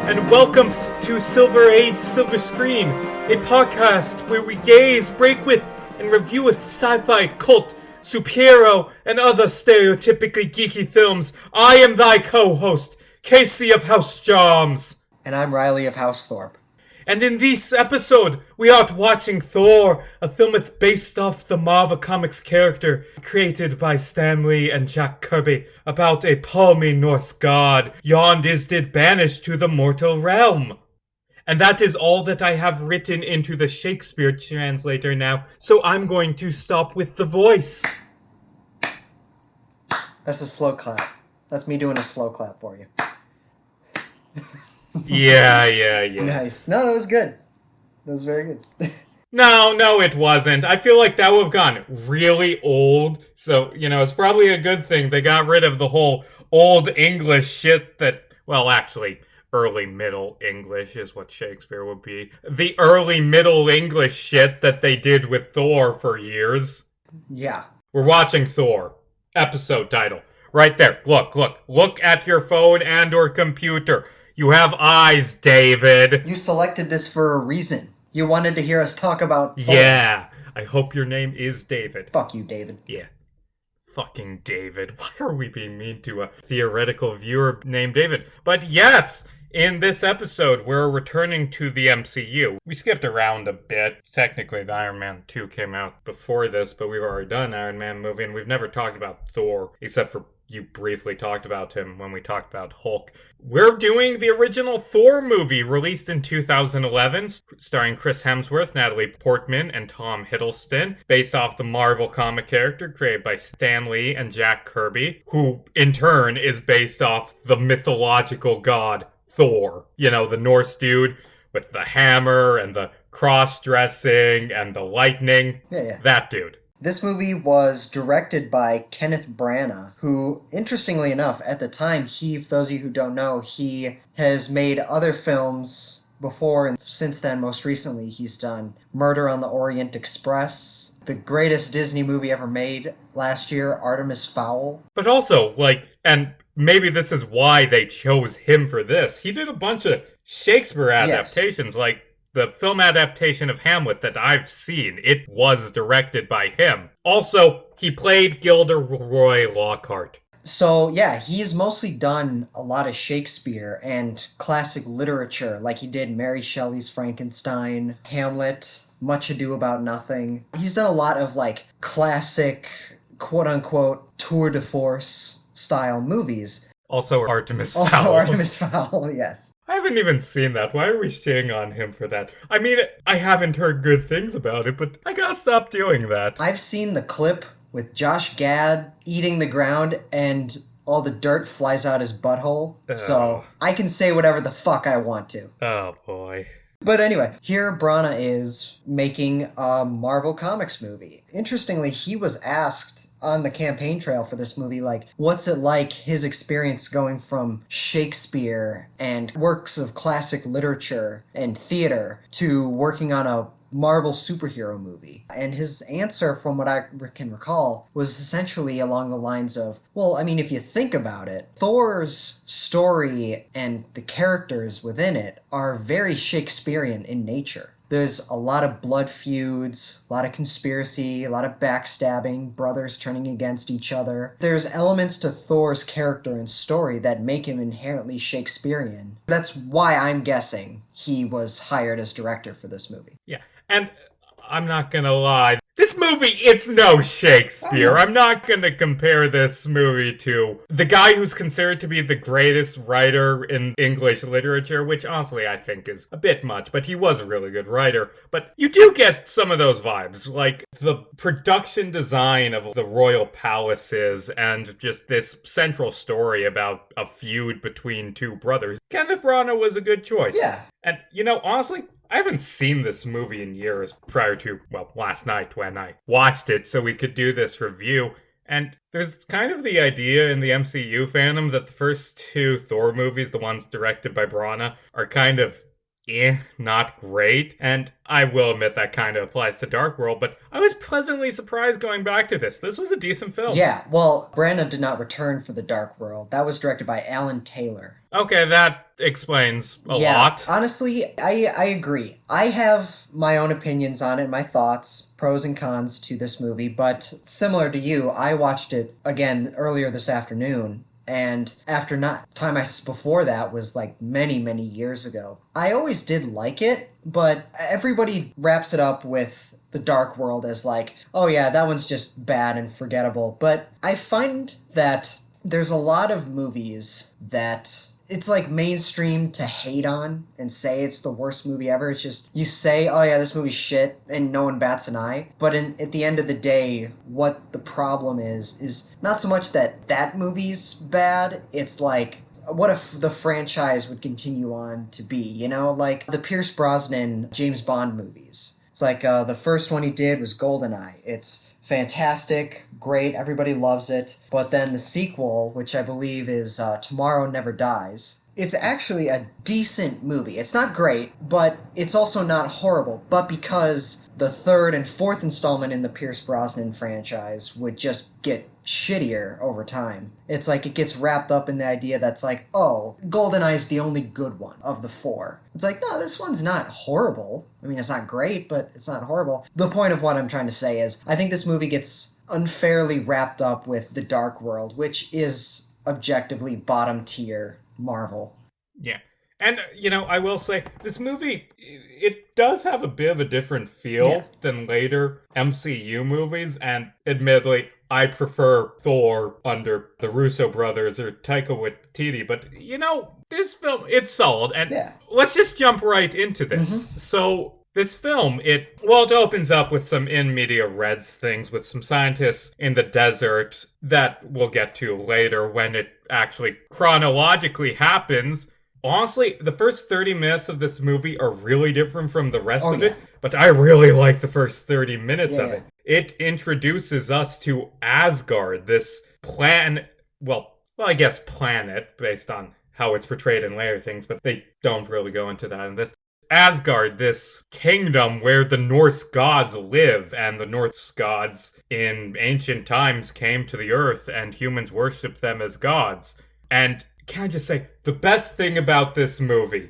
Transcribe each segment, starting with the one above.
and welcome to Silver Age Silver Screen, a podcast where we gaze, break with, and review with sci-fi, cult, superhero, and other stereotypically geeky films. I am thy co-host, Casey of House Jarmes. And I'm Riley of House Thorpe. And in this episode, we are watching Thor, a film that's based off the Marvel Comics character created by Stan Lee and Jack Kirby, about a palmy Norse god, Yond is did banished to the mortal realm. And that is all that I have written into the Shakespeare translator now, so I'm going to stop with the voice. That's a slow clap. That's me doing a slow clap for you. Yeah. Nice. No, that was good. That was very good. No, it wasn't. I feel like that would have gone really old. So, it's probably a good thing they got rid of the whole old English shit that, well, actually, early Middle English is what Shakespeare would be. The early Middle English shit that they did with Thor for years. Yeah. We're watching Thor. Episode title. Right there. Look at your phone and or computer. You have eyes, David. You selected this for a reason. You wanted to hear us talk about Thor. Yeah. I hope your name is David. Fuck you, David. Yeah. Fucking David. Why are we being mean to a theoretical viewer named David? But yes, in this episode, we're returning to the MCU. We skipped around a bit. Technically, the Iron Man 2 came out before this, but we've already done an Iron Man movie, and we've never talked about Thor, except for you briefly talked about him when we talked about Hulk. We're doing the original Thor movie, released in 2011, starring Chris Hemsworth, Natalie Portman, and Tom Hiddleston, based off the Marvel comic character created by Stan Lee and Jack Kirby, who, in turn, is based off the mythological god Thor. The Norse dude with the hammer and the cross-dressing and the lightning. Yeah. That dude. This movie was directed by Kenneth Branagh, who, interestingly enough, at the time, for those of you who don't know, he has made other films before, and since then, most recently, he's done Murder on the Orient Express, the greatest Disney movie ever made last year, Artemis Fowl. But also, and maybe this is why they chose him for this, he did a bunch of Shakespeare adaptations, like the film adaptation of Hamlet that I've seen. It was directed by him. Also, he played Gilderoy Lockhart. So, yeah, he's mostly done a lot of Shakespeare and classic literature, like he did Mary Shelley's Frankenstein, Hamlet, Much Ado About Nothing. He's done a lot of, classic, quote-unquote, tour de force style movies. Also Artemis Fowl. Also Artemis Fowl, yes. I haven't even seen that. Why are we shitting on him for that? I mean, I haven't heard good things about it, but I gotta stop doing that. I've seen the clip with Josh Gad eating the ground and all the dirt flies out his butthole. So I can say whatever the fuck I want to. Oh, boy. But anyway, here Branagh is making a Marvel Comics movie. Interestingly, he was asked on the campaign trail for this movie, what's it like, his experience going from Shakespeare and works of classic literature and theater to working on a Marvel superhero movie. And his answer, from what I can recall, was essentially along the lines of, well, I mean, if you think about it, Thor's story and the characters within it are very Shakespearean in nature. There's a lot of blood feuds, a lot of conspiracy, a lot of backstabbing, brothers turning against each other. There's elements to Thor's character and story that make him inherently Shakespearean. That's why I'm guessing he was hired as director for this movie. Yeah. And I'm not gonna lie, this movie, it's no Shakespeare. Oh. I'm not gonna compare this movie to the guy who's considered to be the greatest writer in English literature, which honestly I think is a bit much, but he was a really good writer. But you do get some of those vibes, like the production design of the royal palaces and just this central story about a feud between two brothers. Kenneth Branagh was a good choice. Yeah. And, honestly, I haven't seen this movie in years prior to, last night when I watched it so we could do this review. And there's kind of the idea in the MCU fandom that the first two Thor movies, the ones directed by Branagh, are kind of not great. And I will admit that kind of applies to Dark World, but I was pleasantly surprised going back to this. This was a decent film. Yeah, well, Branagh did not return for The Dark World. That was directed by Alan Taylor. Okay, that explains a Yeah, lot. honestly, I agree. I have my own opinions on it, my thoughts, pros and cons to this movie, but similar to you, I watched it again earlier this afternoon, and after not time before that was like many years ago. I always did like it, but everybody wraps it up with the Dark World as like, oh yeah, that one's just bad and forgettable. But I find that there's a lot of movies that it's like mainstream to hate on and say it's the worst movie ever. It's just you say, "Oh yeah, this movie's shit," and no one bats an eye. But at the end of the day, what the problem is not so much that that movie's bad. It's like what if the franchise would continue on to be? You know, like the Pierce Brosnan James Bond movies. It's like the first one he did was GoldenEye. It's fantastic, great, everybody loves it. But then the sequel, which I believe is Tomorrow Never Dies, it's actually a decent movie. It's not great, but it's also not horrible. But because the third and fourth installment in the Pierce Brosnan franchise would just get shittier over time. It's like it gets wrapped up in the idea that's like, oh, GoldenEye's the only good one of the four. It's like, no, this one's not horrible. I mean, it's not great, but it's not horrible. The point of what I'm trying to say is, I think this movie gets unfairly wrapped up with The Dark World, which is objectively bottom tier Marvel. Yeah. And, I will say, this movie, it does have a bit of a different feel than later MCU movies, and admittedly, I prefer Thor under the Russo brothers or Taika Waititi, but, this film, it's solid, and let's just jump right into this. Mm-hmm. So, this film, it opens up with some in media res things with some scientists in the desert that we'll get to later when it actually chronologically happens. Honestly, the first 30 minutes of this movie are really different from the rest of it, but I really like the first 30 minutes of it. It introduces us to Asgard, this planet, based on how it's portrayed in later things, but they don't really go into that in this. Asgard, this kingdom where the Norse gods live, and the Norse gods in ancient times came to the earth, and humans worshipped them as gods. And can I just say, the best thing about this movie,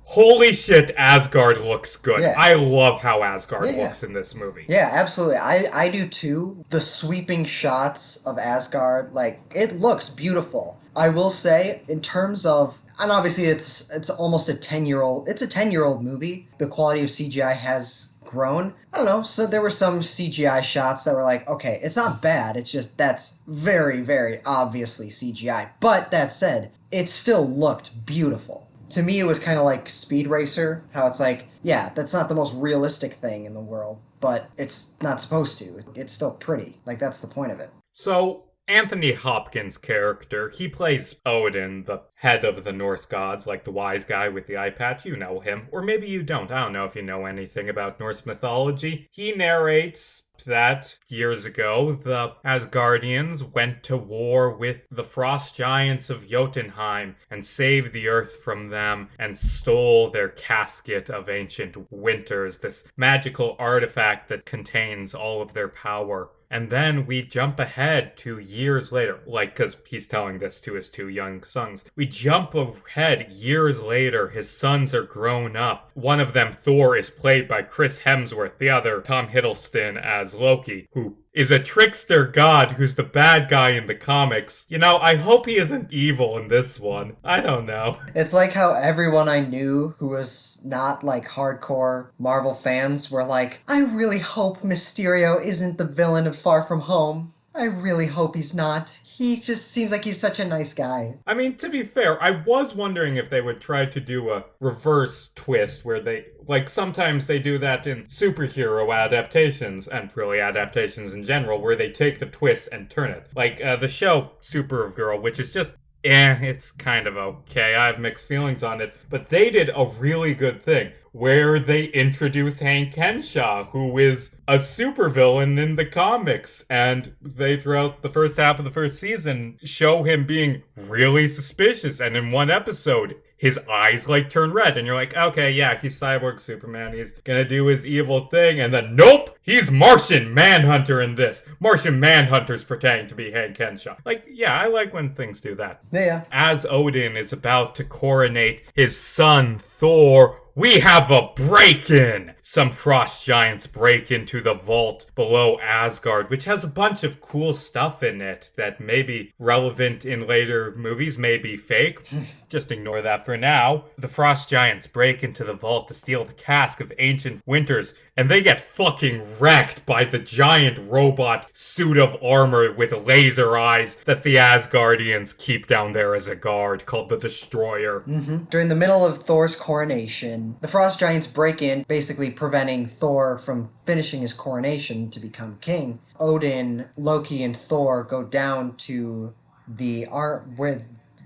holy shit, Asgard looks good. Yeah. I love how Asgard looks in this movie. Yeah, absolutely. I do too. The sweeping shots of Asgard, it looks beautiful. I will say, in terms of, and obviously it's almost a 10-year-old movie. The quality of CGI has grown. I don't know, so there were some CGI shots that were like, okay, it's not bad, it's just that's very, very obviously CGI. But that said, it still looked beautiful. To me, it was kind of like Speed Racer, how it's like, yeah, that's not the most realistic thing in the world, but it's not supposed to. It's still pretty. Like, that's the point of it. So, Anthony Hopkins' character, he plays Odin, the head of the Norse gods, like the wise guy with the eye patch. You know him. Or maybe you don't. I don't know if you know anything about Norse mythology. He narrates that years ago, the Asgardians went to war with the frost giants of Jotunheim and saved the earth from them and stole their casket of ancient winters, this magical artifact that contains all of their power. And then we jump ahead to years later, because he's telling this to his two young sons. We jump ahead years later, his sons are grown up. One of them, Thor, is played by Chris Hemsworth, the other, Tom Hiddleston, as Loki, who is a trickster god who's the bad guy in the comics. I hope he isn't evil in this one. I don't know. It's like how everyone I knew who was not hardcore Marvel fans were like, I really hope Mysterio isn't the villain of Far From Home. I really hope he's not. He just seems like he's such a nice guy. I mean, to be fair, I was wondering if they would try to do a reverse twist where they, sometimes they do that in superhero adaptations, and really adaptations in general, where they take the twist and turn it. The show Supergirl, which is just it's kind of okay. I have mixed feelings on it. But they did a really good thing where they introduce Hank Henshaw, who is a supervillain in the comics. And they, throughout the first half of the first season, show him being really suspicious. And in one episode, his eyes like turn red, and you're like, okay, yeah, he's Cyborg Superman, he's gonna do his evil thing, and then nope, he's Martian Manhunter in this. Martian Manhunter's pretending to be Hank Henshaw. Like, yeah, I like when things do that. Yeah. As Odin is about to coronate his son Thor, we have a break-in! Some frost giants break into the vault below Asgard, which has a bunch of cool stuff in it that may be relevant in later movies, may be fake. Just ignore that for now. The frost giants break into the vault to steal the cask of ancient winters, and they get fucking wrecked by the giant robot suit of armor with laser eyes that the Asgardians keep down there as a guard, called the Destroyer. During the middle of Thor's coronation, the frost giants break in, basically preventing Thor from finishing his coronation to become king. Odin, Loki, and Thor go down to the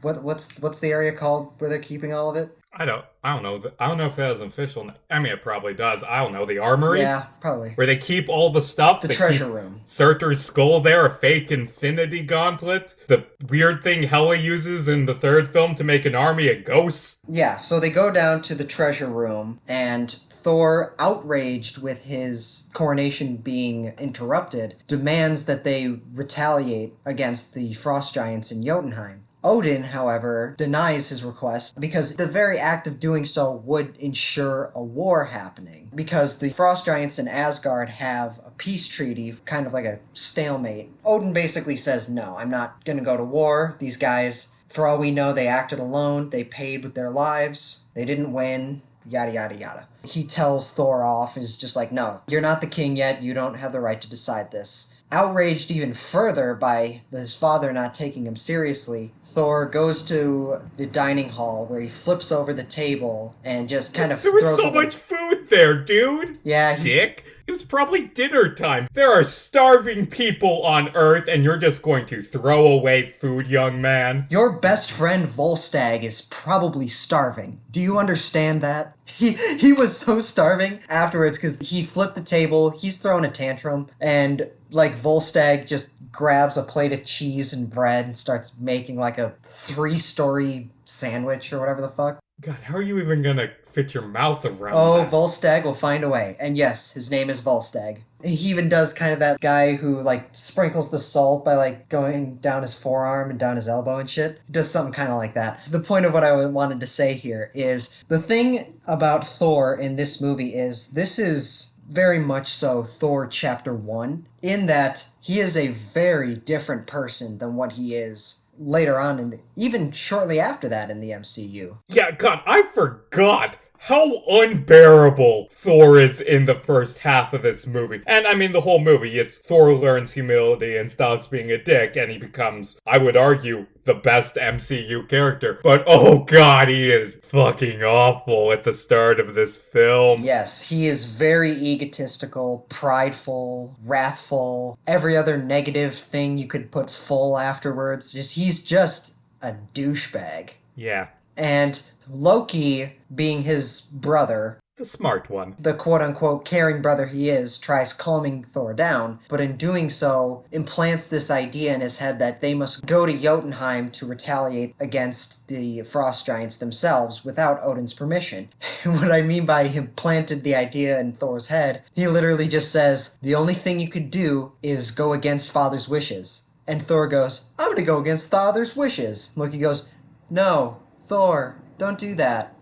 what's the area called where they're keeping all of it? I don't know. I don't know if it has an official name. I mean, it probably does. I don't know. The armory? Yeah, probably. Where they keep all the stuff. The treasure room. Surtur's skull there, a fake infinity gauntlet. The weird thing Hela uses in the third film to make an army of ghosts. Yeah, so they go down to the treasure room, and Thor, outraged with his coronation being interrupted, demands that they retaliate against the frost giants in Jotunheim. Odin, however, denies his request because the very act of doing so would ensure a war happening. Because the frost giants in Asgard have a peace treaty, kind of like a stalemate. Odin basically says, no, I'm not going to go to war. These guys, for all we know, they acted alone. They paid with their lives. They didn't win. Yada, yada, yada. He tells Thor off, is just like, no, you're not the king yet. You don't have the right to decide this. Outraged even further by his father not taking him seriously, Thor goes to the dining hall where he flips over the table and just kind of throws... There was so much food there, dude! Yeah. Dick! It was probably dinner time. There are starving people on Earth, and you're just going to throw away food, young man. Your best friend Volstagg is probably starving. Do you understand that? He was so starving afterwards because he flipped the table, he's throwing a tantrum, and like Volstagg just grabs a plate of cheese and bread and starts making like a 3-story sandwich or whatever the fuck. God, how are you even gonna fit your mouth around that? Volstagg will find a way. And yes, his name is Volstagg. He even does kind of that guy who, like, sprinkles the salt by, like, going down his forearm and down his elbow and shit. He does something kind of like that. The point of what I wanted to say here is the thing about Thor in this movie is this is very much so Thor Chapter 1, in that he is a very different person than what he is later on, even shortly after that in the MCU. Yeah, God, I forgot how unbearable Thor is in the first half of this movie. And I mean, the whole movie, it's Thor learns humility and stops being a dick, and he becomes, I would argue, the best MCU character. But oh god, he is fucking awful at the start of this film. Yes, he is very egotistical, prideful, wrathful, every other negative thing you could put full afterwards. He's just a douchebag. Yeah. And Loki, being his brother, the smart one, the quote-unquote caring brother he is, tries calming Thor down, but in doing so, implants this idea in his head that they must go to Jotunheim to retaliate against the frost giants themselves without Odin's permission. What I mean by he planted the idea in Thor's head, he literally just says, the only thing you could do is go against father's wishes. And Thor goes, I'm gonna go against father's wishes. Loki goes, no, Thor, don't do that.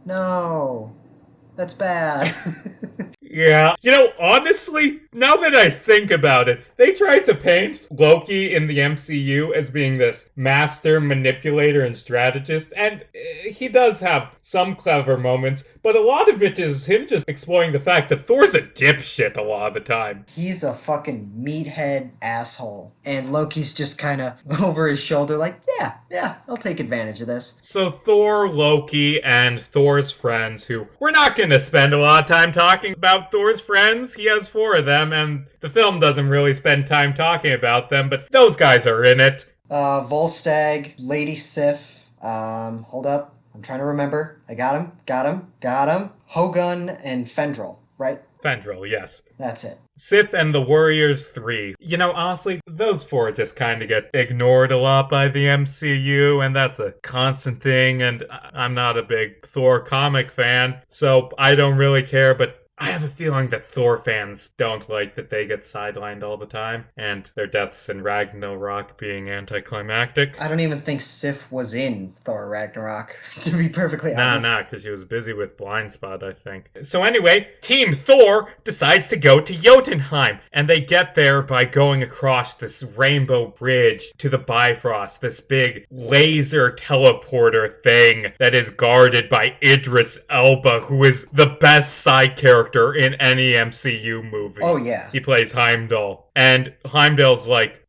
No. That's bad. Yeah. You know, honestly, now that I think about it, they tried to paint Loki in the MCU as being this master manipulator and strategist, and he does have some clever moments, but a lot of it is him just exploring the fact that Thor's a dipshit a lot of the time. He's a fucking meathead asshole. And Loki's just kind of over his shoulder like, yeah, I'll take advantage of this. So Thor, Loki, and Thor's friends, who we're not going to spend a lot of time talking about Thor's friends. He has 4 of them, and the film doesn't really spend time talking about them, but those guys are in it. Volstagg, Lady Sif, hold up. I'm trying to remember. I got him. Hogun and Fendrel, right? Fendrel, yes. That's it. Sith and the Warriors 3. You know, honestly, those four just kind of get ignored a lot by the MCU, and that's a constant thing, and I'm not a big Thor comic fan, so I don't really care, but I have a feeling that Thor fans don't like that they get sidelined all the time, and their deaths in Ragnarok being anticlimactic. I don't even think Sif was in Thor Ragnarok, to be perfectly honest. Nah, because she was busy with Blind Spot, I think. So anyway, Team Thor decides to go to Jotunheim, and they get there by going across this rainbow bridge to the Bifrost, this big laser teleporter thing that is guarded by Idris Elba, who is the best side character in any MCU movie. Oh, yeah. He plays Heimdall. And Heimdall's like,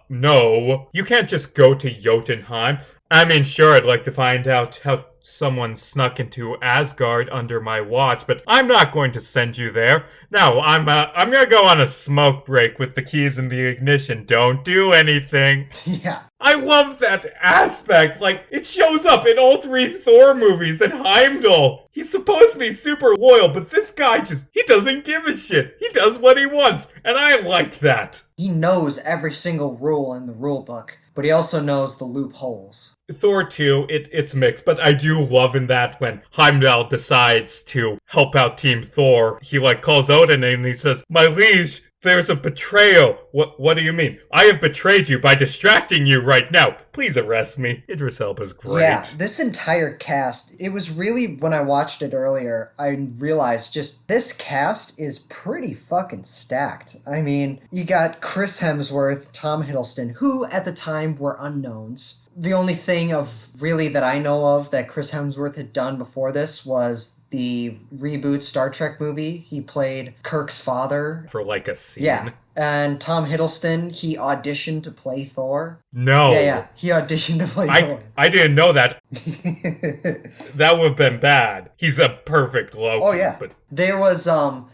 no, you can't just go to Jotunheim. I mean, sure, I'd like to find out how someone snuck into Asgard under my watch, but I'm not going to send you there. No, I'm gonna go on a smoke break with the keys in the ignition. Don't do anything. Yeah. I love that aspect. Like, it shows up in all three Thor movies that Heimdall, he's supposed to be super loyal, but this guy he doesn't give a shit. He does what he wants, and I like that. He knows every single rule in the rule book, but he also knows the loopholes. Thor 2, it's mixed, but I do love in that when Heimdall decides to help out Team Thor, he calls Odin and he says, "My liege, there's a betrayal." What do you mean? I have betrayed you by distracting you right now. Please arrest me. Idris Elba's great. Yeah, this entire cast, it was really, when I watched it earlier, I realized just this cast is pretty fucking stacked. I mean, you got Chris Hemsworth, Tom Hiddleston, who at the time were unknowns. The only thing that I know of that Chris Hemsworth had done before this was the reboot Star Trek movie. He played Kirk's father. For a scene. Yeah. And Tom Hiddleston, he auditioned to play Thor. No. Yeah. He auditioned to play Thor. I didn't know that. That would have been bad. He's a perfect Loki. Oh, yeah. But there was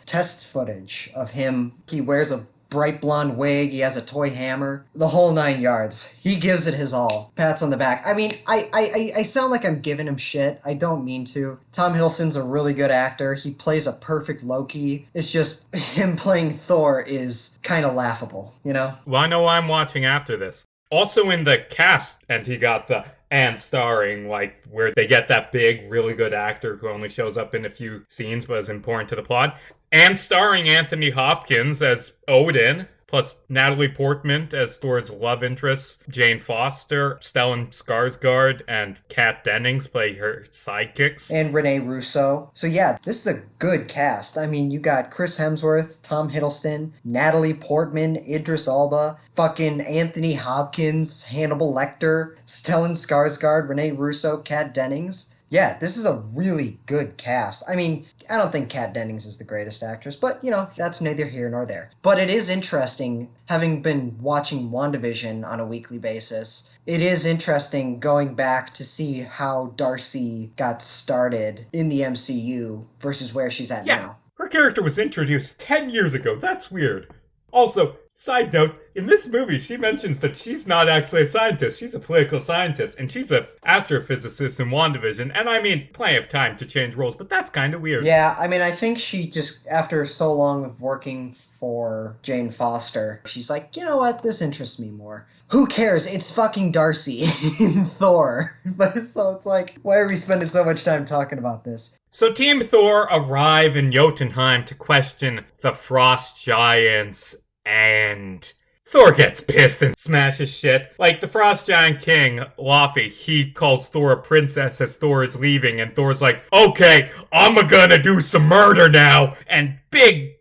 test footage of him. He wears a bright blonde wig, he has a toy hammer, the whole 9 yards. He gives it his all. Pats on the back. I mean, I sound like I'm giving him shit. I don't mean to. Tom Hiddleston's a really good actor. He plays a perfect Loki. It's just him playing Thor is kind of laughable, you know? Well, I know I'm watching after this. Also in the cast, and he got the and starring, where they get that big, really good actor who only shows up in a few scenes but is important to the plot. And starring Anthony Hopkins as Odin, plus Natalie Portman as Thor's love interest, Jane Foster, Stellan Skarsgård, and Kat Dennings play her sidekicks. And Renee Russo. So yeah, this is a good cast. I mean, you got Chris Hemsworth, Tom Hiddleston, Natalie Portman, Idris Elba, fucking Anthony Hopkins, Hannibal Lecter, Stellan Skarsgård, Renee Russo, Kat Dennings. Yeah, this is a really good cast. I mean, I don't think Kat Dennings is the greatest actress, but, that's neither here nor there. But it is interesting, having been watching WandaVision on a weekly basis, it is interesting going back to see how Darcy got started in the MCU versus where she's at now. Her character was introduced 10 years ago. That's weird. Also, side note, in this movie, she mentions that she's not actually a scientist. She's a political scientist, and she's an astrophysicist in WandaVision. And I mean, plenty of time to change roles, but that's kind of weird. Yeah, I mean, I think she just, after so long of working for Jane Foster, she's like, you know what, this interests me more. Who cares? It's fucking Darcy in Thor. But so it's like, why are we spending so much time talking about this? So Team Thor arrive in Jotunheim to question the Frost Giants, and Thor gets pissed and smashes shit. The Frost Giant King, Laufey, he calls Thor a princess as Thor is leaving, and Thor's like, okay, I'm gonna do some murder now, and big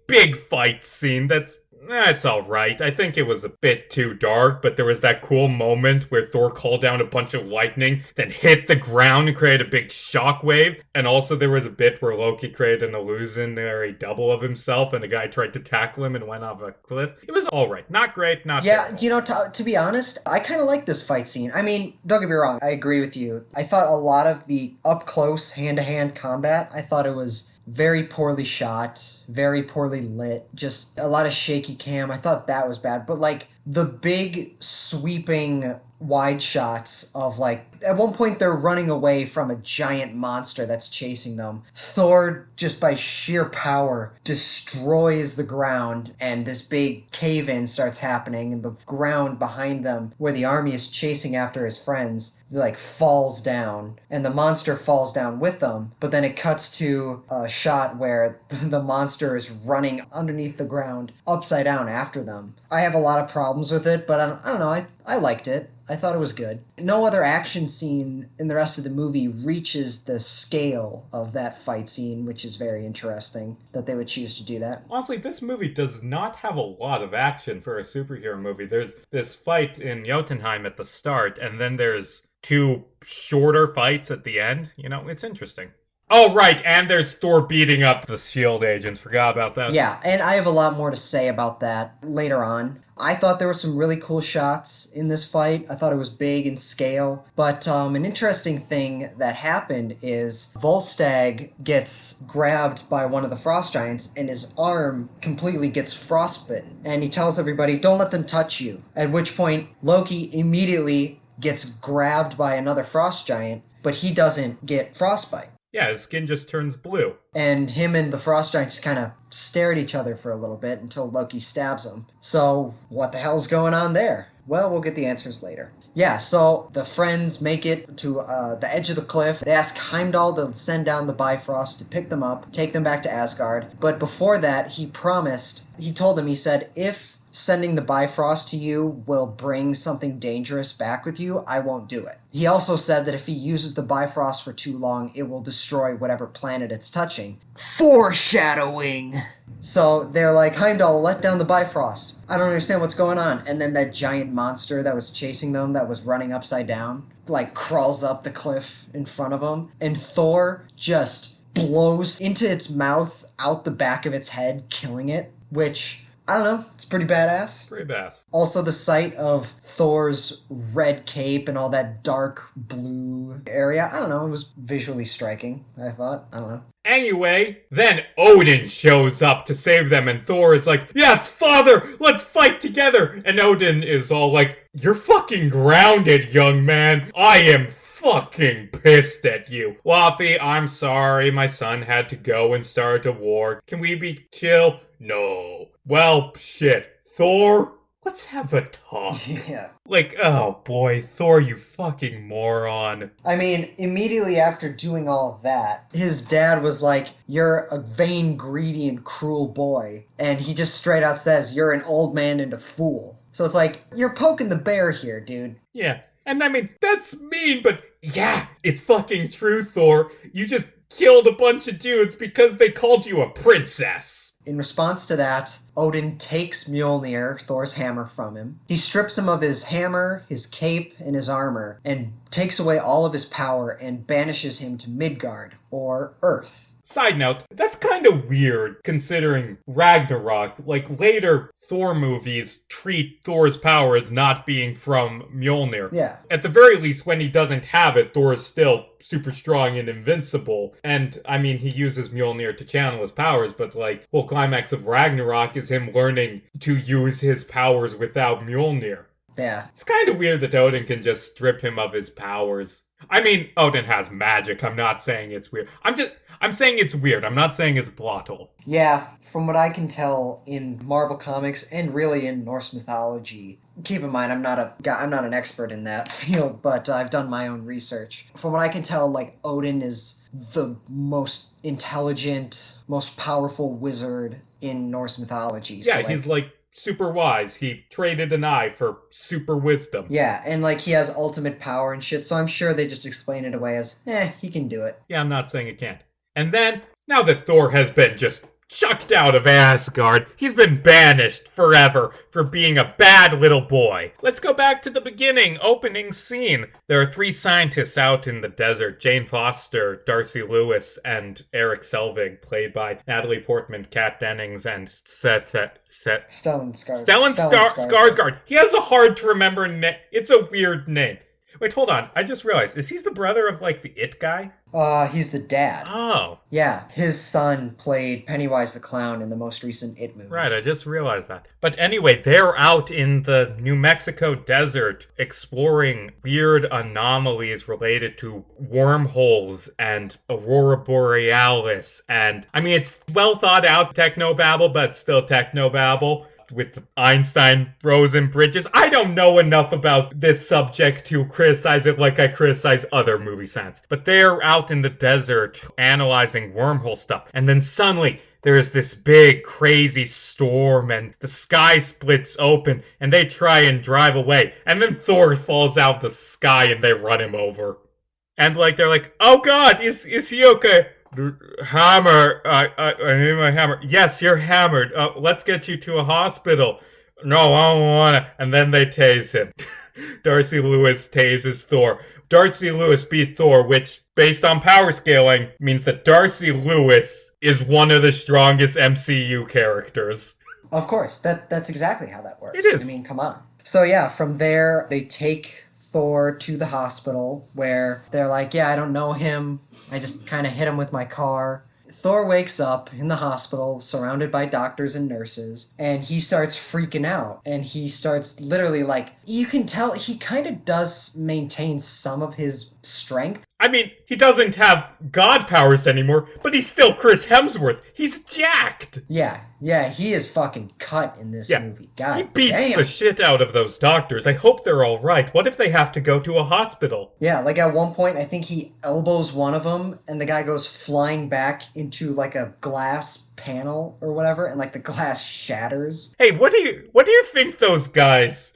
fight scene that's it's alright. I think it was a bit too dark, but there was that cool moment where Thor called down a bunch of lightning, then hit the ground and created a big shockwave. And also there was a bit where Loki created an illusionary double of himself, and the guy tried to tackle him and went off a cliff. It was alright. Not great, not terrible. To be honest, I kind of like this fight scene. I mean, don't get me wrong, I agree with you. I thought a lot of the up-close, hand-to-hand combat, I thought it was very poorly shot, very poorly lit, just a lot of shaky cam. I thought that was bad. But the big sweeping wide shots of like at one point they're running away from a giant monster that's chasing them. Thor, just by sheer power, destroys the ground, and this big cave-in starts happening, and the ground behind them, where the army is chasing after his friends, like falls down, and the monster falls down with them. But then it cuts to a shot where the monster is running underneath the ground, upside down after them. I have a lot of problems with it, but I don't know, I liked it. I thought it was good. No other action scene in the rest of the movie reaches the scale of that fight scene, which is very interesting that they would choose to do that. Honestly, this movie does not have a lot of action for a superhero movie. There's this fight in Jotunheim at the start, and then there's two shorter fights at the end. You know, it's interesting. Oh, right, and there's Thor beating up the S.H.I.E.L.D. agents. Forgot about that. Yeah, and I have a lot more to say about that later on. I thought there were some really cool shots in this fight. I thought it was big in scale. But an interesting thing that happened is Volstagg gets grabbed by one of the frost giants and his arm completely gets frostbitten. And he tells everybody, don't let them touch you. At which point, Loki immediately gets grabbed by another frost giant, but he doesn't get frostbite. Yeah, his skin just turns blue. And him and the frost giant just kind of stare at each other for a little bit until Loki stabs him. So, what the hell's going on there? Well, we'll get the answers later. Yeah, so the friends make it to the edge of the cliff. They ask Heimdall to send down the Bifrost to pick them up, take them back to Asgard. But before that, he said, if sending the Bifrost to you will bring something dangerous back with you, I won't do it. He also said that if he uses the Bifrost for too long, it will destroy whatever planet it's touching. Foreshadowing! So they're like, Heimdall, let down the Bifrost. I don't understand what's going on. And then that giant monster that was chasing them, that was running upside down, like crawls up the cliff in front of them. And Thor just blows into its mouth out the back of its head, killing it, which, I don't know, it's pretty badass. Pretty badass. Also, the sight of Thor's red cape and all that dark blue area, I don't know, it was visually striking, I thought. I don't know. Anyway, then Odin shows up to save them, and Thor is like, yes, father, let's fight together! And Odin is all like, you're fucking grounded, young man. I am fucking pissed at you. Laufey, I'm sorry, my son had to go and start a war. Can we be chill? No. Well, shit. Thor, let's have a talk. Yeah. Like, oh boy, Thor, you fucking moron. I mean, immediately after doing all of that, his dad was like, you're a vain, greedy, and cruel boy. And he just straight out says, you're an old man and a fool. So it's like, you're poking the bear here, dude. Yeah. And I mean, that's mean, but yeah, it's fucking true, Thor. You just killed a bunch of dudes because they called you a princess. In response to that, Odin takes Mjolnir, Thor's hammer, from him. He strips him of his hammer, his cape, and his armor, and takes away all of his power and banishes him to Midgard, or Earth. Side note, that's kind of weird considering Ragnarok. Like, later Thor movies treat Thor's power as not being from Mjolnir. Yeah. At the very least, when he doesn't have it, Thor is still super strong and invincible. And, I mean, he uses Mjolnir to channel his powers, but, like, whole climax of Ragnarok is him learning to use his powers without Mjolnir. Yeah. It's kind of weird that Odin can just strip him of his powers. I mean, Odin has magic. I'm not saying it's weird. I'm saying it's weird. I'm not saying it's a plot hole. Yeah, from what I can tell in Marvel Comics and really in Norse mythology, keep in mind I'm not an expert in that field, but I've done my own research. From what I can tell, like, Odin is the most intelligent, most powerful wizard in Norse mythology. Yeah, so, he's like super wise. He traded an eye for super wisdom. Yeah, and like he has ultimate power and shit, so I'm sure they just explain it away as, he can do it. Yeah, I'm not saying it can't. And then, now that Thor has been just chucked out of Asgard, he's been banished forever for being a bad little boy. Let's go back to the beginning, opening scene. There are 3 scientists out in the desert, Jane Foster, Darcy Lewis, and Eric Selvig, played by Natalie Portman, Kat Dennings, and Stellan Skarsgård. He has a hard to remember name. It's a weird name. Wait, hold on. I just realized, is he the brother of, like, the It guy? He's the dad. Oh. Yeah, his son played Pennywise the Clown in the most recent It movies. Right, I just realized that. But anyway, they're out in the New Mexico desert exploring weird anomalies related to wormholes and Aurora Borealis. And, I mean, it's well thought out technobabble, but still technobabble. With the Einstein-Rosen bridges. I don't know enough about this subject to criticize it like I criticize other movie science. But they're out in the desert analyzing wormhole stuff. And then suddenly, there's this big, crazy storm, and the sky splits open, and they try and drive away. And then Thor falls out of the sky, and they run him over. And, like, they're like, oh god, is he okay? Hammer, I need my hammer. Yes, you're hammered. Let's get you to a hospital. No, I don't wanna. And then they tase him. Darcy Lewis tases Thor. Darcy Lewis beat Thor, which, based on power scaling, means that Darcy Lewis is one of the strongest MCU characters. Of course, that's exactly how that works. It is. I mean, come on. So yeah, from there, they take Thor to the hospital where they're like, yeah, I don't know him. I just kind of hit him with my car. Thor wakes up in the hospital surrounded by doctors and nurses, and he starts freaking out. And he starts literally, like, you can tell he kind of does maintain some of his strength. I mean, he doesn't have god powers anymore, but he's still Chris Hemsworth. He's jacked. Yeah, he is fucking cut in this movie. God he beats damn. the shit out of those doctors. I hope they're all right. What if they have to go to a hospital? Yeah, like at one point, I think he elbows one of them, and the guy goes flying back into like a glass panel or whatever, and like the glass shatters. Hey, what do you think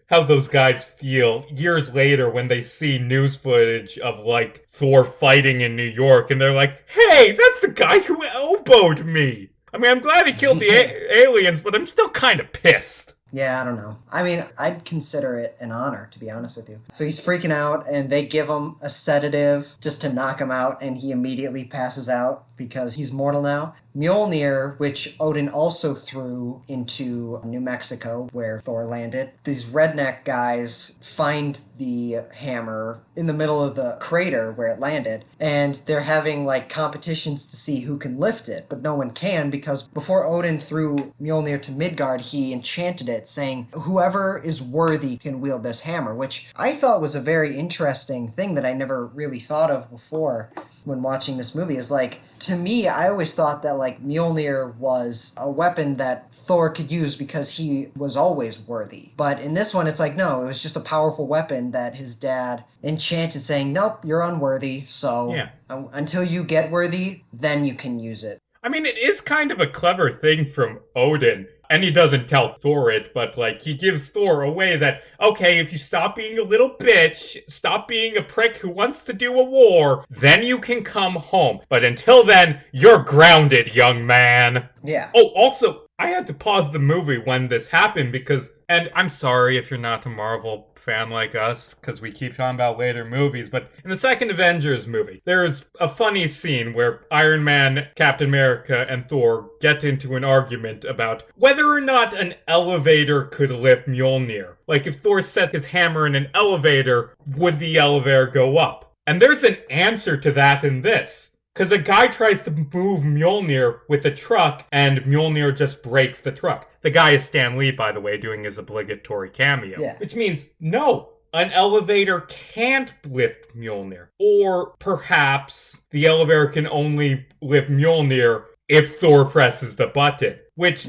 how those guys feel years later when they see news footage of like Thor fighting in New York, and they're like, hey, that's the guy who elbowed me. I mean, I'm glad he killed the aliens, but I'm still kind of pissed. Yeah, I don't know. I mean, I'd consider it an honor, to be honest with you. So he's freaking out, and they give him a sedative just to knock him out, and he immediately passes out because he's mortal now. Mjolnir, which Odin also threw into New Mexico, where Thor landed. These redneck guys find the hammer in the middle of the crater where it landed, and they're having, like, competitions to see who can lift it, but no one can, because before Odin threw Mjolnir to Midgard, he enchanted it, saying, whoever is worthy can wield this hammer, which I thought was a very interesting thing that I never really thought of before when watching this movie. Is like, to me, I always thought that like Mjolnir was a weapon that Thor could use because he was always worthy. But in this one, it's like, no, it was just a powerful weapon that his dad enchanted, saying, nope, you're unworthy, so until you get worthy, then you can use it. I mean, it is kind of a clever thing from Odin. And he doesn't tell Thor it, but, like, he gives Thor a way that, okay, if you stop being a little bitch, stop being a prick who wants to do a war, then you can come home. But until then, you're grounded, young man. Yeah. Oh, also, I had to pause the movie when this happened because, and I'm sorry if you're not a Marvel fan like us, because we keep talking about later movies, but in the second Avengers movie, there's a funny scene where Iron Man, Captain America, and Thor get into an argument about whether or not an elevator could lift Mjolnir. Like, if Thor set his hammer in an elevator, would the elevator go up? And there's an answer to that in this. Because a guy tries to move Mjolnir with a truck, and Mjolnir just breaks the truck. The guy is Stan Lee, by the way, doing his obligatory cameo. Yeah. Which means, no, an elevator can't lift Mjolnir. Or perhaps the elevator can only lift Mjolnir if Thor presses the button. Which,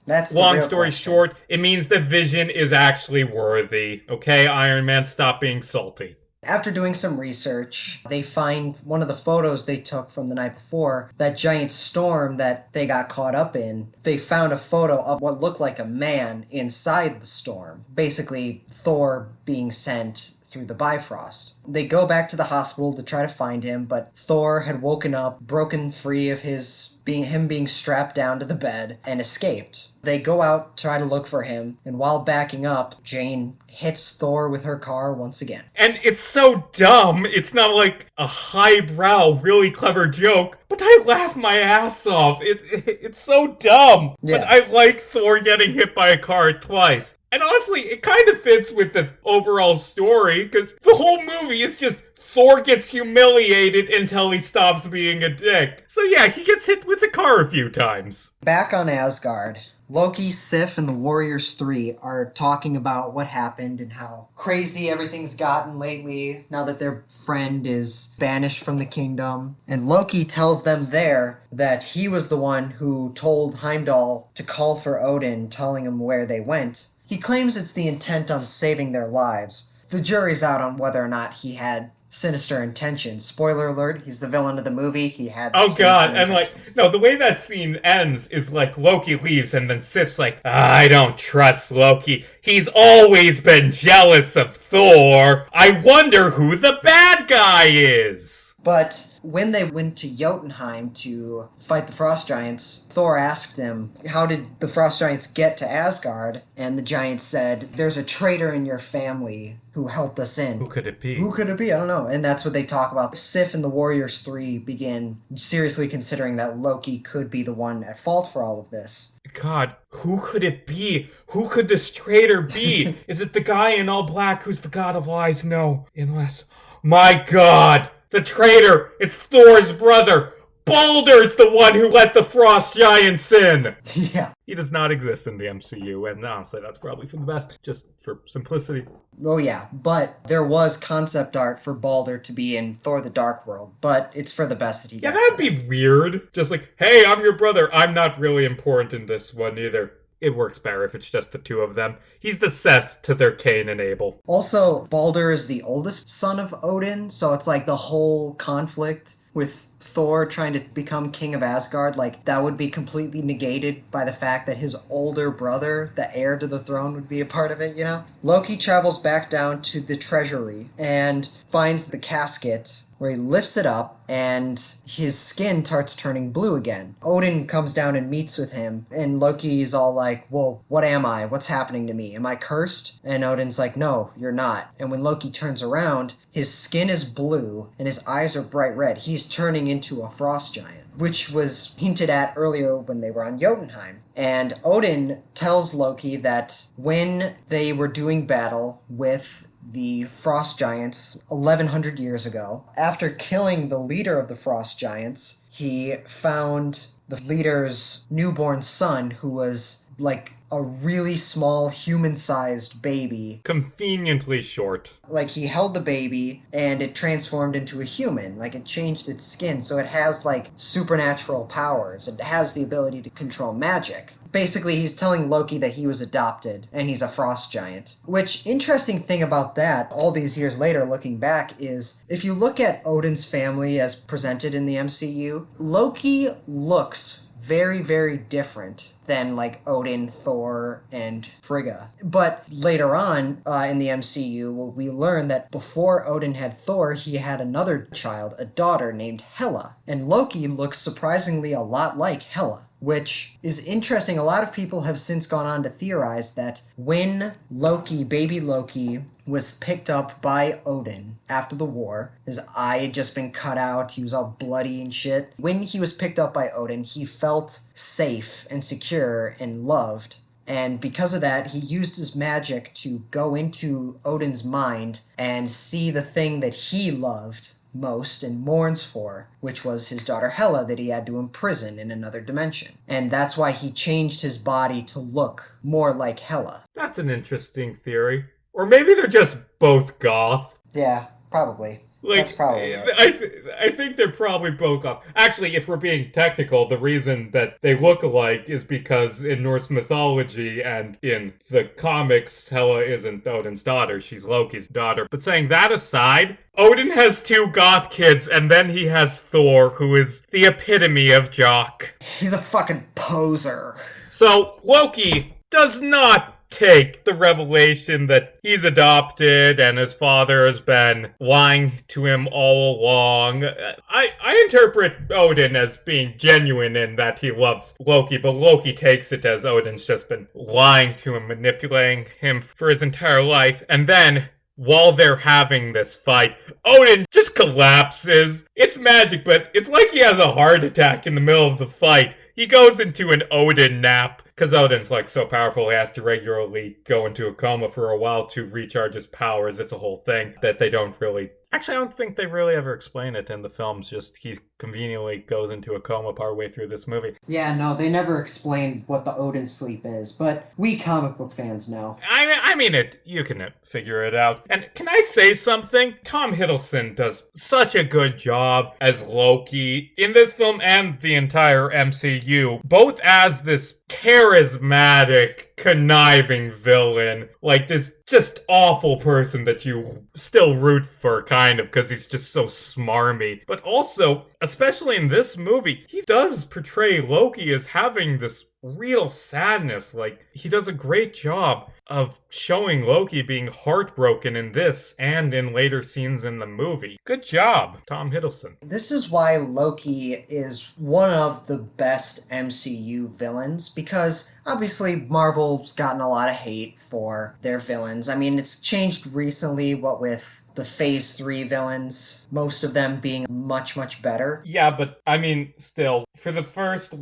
that's the long real story question. short, it means that Vision is actually worthy. Okay, Iron Man, stop being salty. After doing some research, they find one of the photos they took from the night before, that giant storm that they got caught up in. They found a photo of what looked like a man inside the storm. Basically, Thor being sent through the Bifrost. They go back to the hospital to try to find him, but Thor had woken up, broken free of him being strapped down to the bed, and escaped. They go out, try to look for him, and while backing up, Jane hits Thor with her car once again. And it's so dumb. It's not like a highbrow, really clever joke, but I laugh my ass off. It's so dumb. Yeah. But I like Thor getting hit by a car twice. And honestly, it kind of fits with the overall story, because the whole movie is just Thor gets humiliated until he stops being a dick. So yeah, he gets hit with a car a few times. Back on Asgard, Loki, Sif, and the Warriors 3 are talking about what happened and how crazy everything's gotten lately now that their friend is banished from the kingdom. And Loki tells them there that he was the one who told Heimdall to call for Odin, telling him where they went. He claims it's the intent on saving their lives. The jury's out on whether or not he had sinister intentions. Spoiler alert, he's the villain of the movie. He had God, and no, the way that scene ends is like Loki leaves and then Sif's like, I don't trust Loki. He's always been jealous of Thor. I wonder who the bad guy is. But when they went to Jotunheim to fight the Frost Giants, Thor asked him, how did the Frost Giants get to Asgard? And the giant said, there's a traitor in your family who helped us in. Who could it be? Who could it be? I don't know. And that's what they talk about. Sif and the Warriors 3 begin seriously considering that Loki could be the one at fault for all of this. God, who could it be? Who could this traitor be? Is it the guy in all black who's the god of lies? No, unless... My God! The traitor! It's Thor's brother! Balder's the one who let the Frost Giants in! Yeah. He does not exist in the MCU, and honestly, that's probably for the best, just for simplicity. Oh yeah, but there was concept art for Balder to be in Thor the Dark World, but it's for the best that he got. Yeah, that'd be weird. Just like, hey, I'm your brother, I'm not really important in this one either. It works better if it's just the two of them. He's the Seth to their Cain and Abel. Also, Balder is the oldest son of Odin, so it's like the whole conflict with Thor trying to become king of Asgard, like, that would be completely negated by the fact that his older brother, the heir to the throne, would be a part of it, you know? Loki travels back down to the treasury and finds the casket, where he lifts it up and his skin starts turning blue again. Odin comes down and meets with him, and Loki's all like, well, what am I? What's happening to me? Am I cursed? And Odin's like, no, you're not. And when Loki turns around, his skin is blue and his eyes are bright red. He's turning into a frost giant, which was hinted at earlier when they were on Jotunheim. And Odin tells Loki that when they were doing battle with the Frost Giants 1100 years ago, after killing the leader of the Frost Giants, he found the leader's newborn son, who was like a really small human-sized baby. Conveniently short. Like, he held the baby and it transformed into a human. Like, it changed its skin, so it has like supernatural powers. It has the ability to control magic. Basically, he's telling Loki that he was adopted and he's a frost giant. Which, interesting thing about that, all these years later looking back, is if you look at Odin's family as presented in the MCU, Loki looks very, very different than like Odin, Thor, and Frigga. But later on in the MCU, we learn that before Odin had Thor, he had another child, a daughter named Hela. And Loki looks surprisingly a lot like Hela, which is interesting. A lot of people have since gone on to theorize that when Loki, baby Loki, was picked up by Odin after the war, his eye had just been cut out, he was all bloody and shit. When he was picked up by Odin, he felt safe and secure and loved. And because of that, he used his magic to go into Odin's mind and see the thing that he loved most and mourns for, which was his daughter Hela that he had to imprison in another dimension. And that's why he changed his body to look more like Hela. That's an interesting theory. Or maybe they're just both goth. Yeah, probably. Like, that's probably it. I think they're probably both goth. Actually, if we're being technical, the reason that they look alike is because in Norse mythology and in the comics, Hela isn't Odin's daughter, she's Loki's daughter. But saying that aside, Odin has two goth kids, and then he has Thor, who is the epitome of jock. He's a fucking poser. So, Loki does not take the revelation that he's adopted and his father has been lying to him all along. I interpret Odin as being genuine in that he loves Loki, but Loki takes it as Odin's just been lying to him, manipulating him for his entire life. And then, while they're having this fight, Odin just collapses. It's magic, but it's like he has a heart attack in the middle of the fight. He goes into an Odin nap. because Odin's like so powerful, he has to regularly go into a coma for a while to recharge his powers. It's a whole thing that they don't really... Actually, I don't think they really ever explain it in the films, just he conveniently goes into a coma partway through this movie. Yeah, no, they never explained what the Odin sleep is, but we comic book fans know. I mean, you can figure it out. And can I say something? Tom Hiddleston does such a good job as Loki in this film and the entire MCU, both as this charismatic, conniving villain, like this just awful person that you still root for, kind of, because he's just so smarmy. But also, especially in this movie, he does portray Loki as having this real sadness. Like, he does a great job of showing Loki being heartbroken in this and in later scenes in the movie. Good job, Tom Hiddleston. This is why Loki is one of the best MCU villains, because obviously Marvel's gotten a lot of hate for their villains. I mean, it's changed recently, what with the Phase 3 villains, most of them being much, much better. Yeah, but I mean, still, for the first,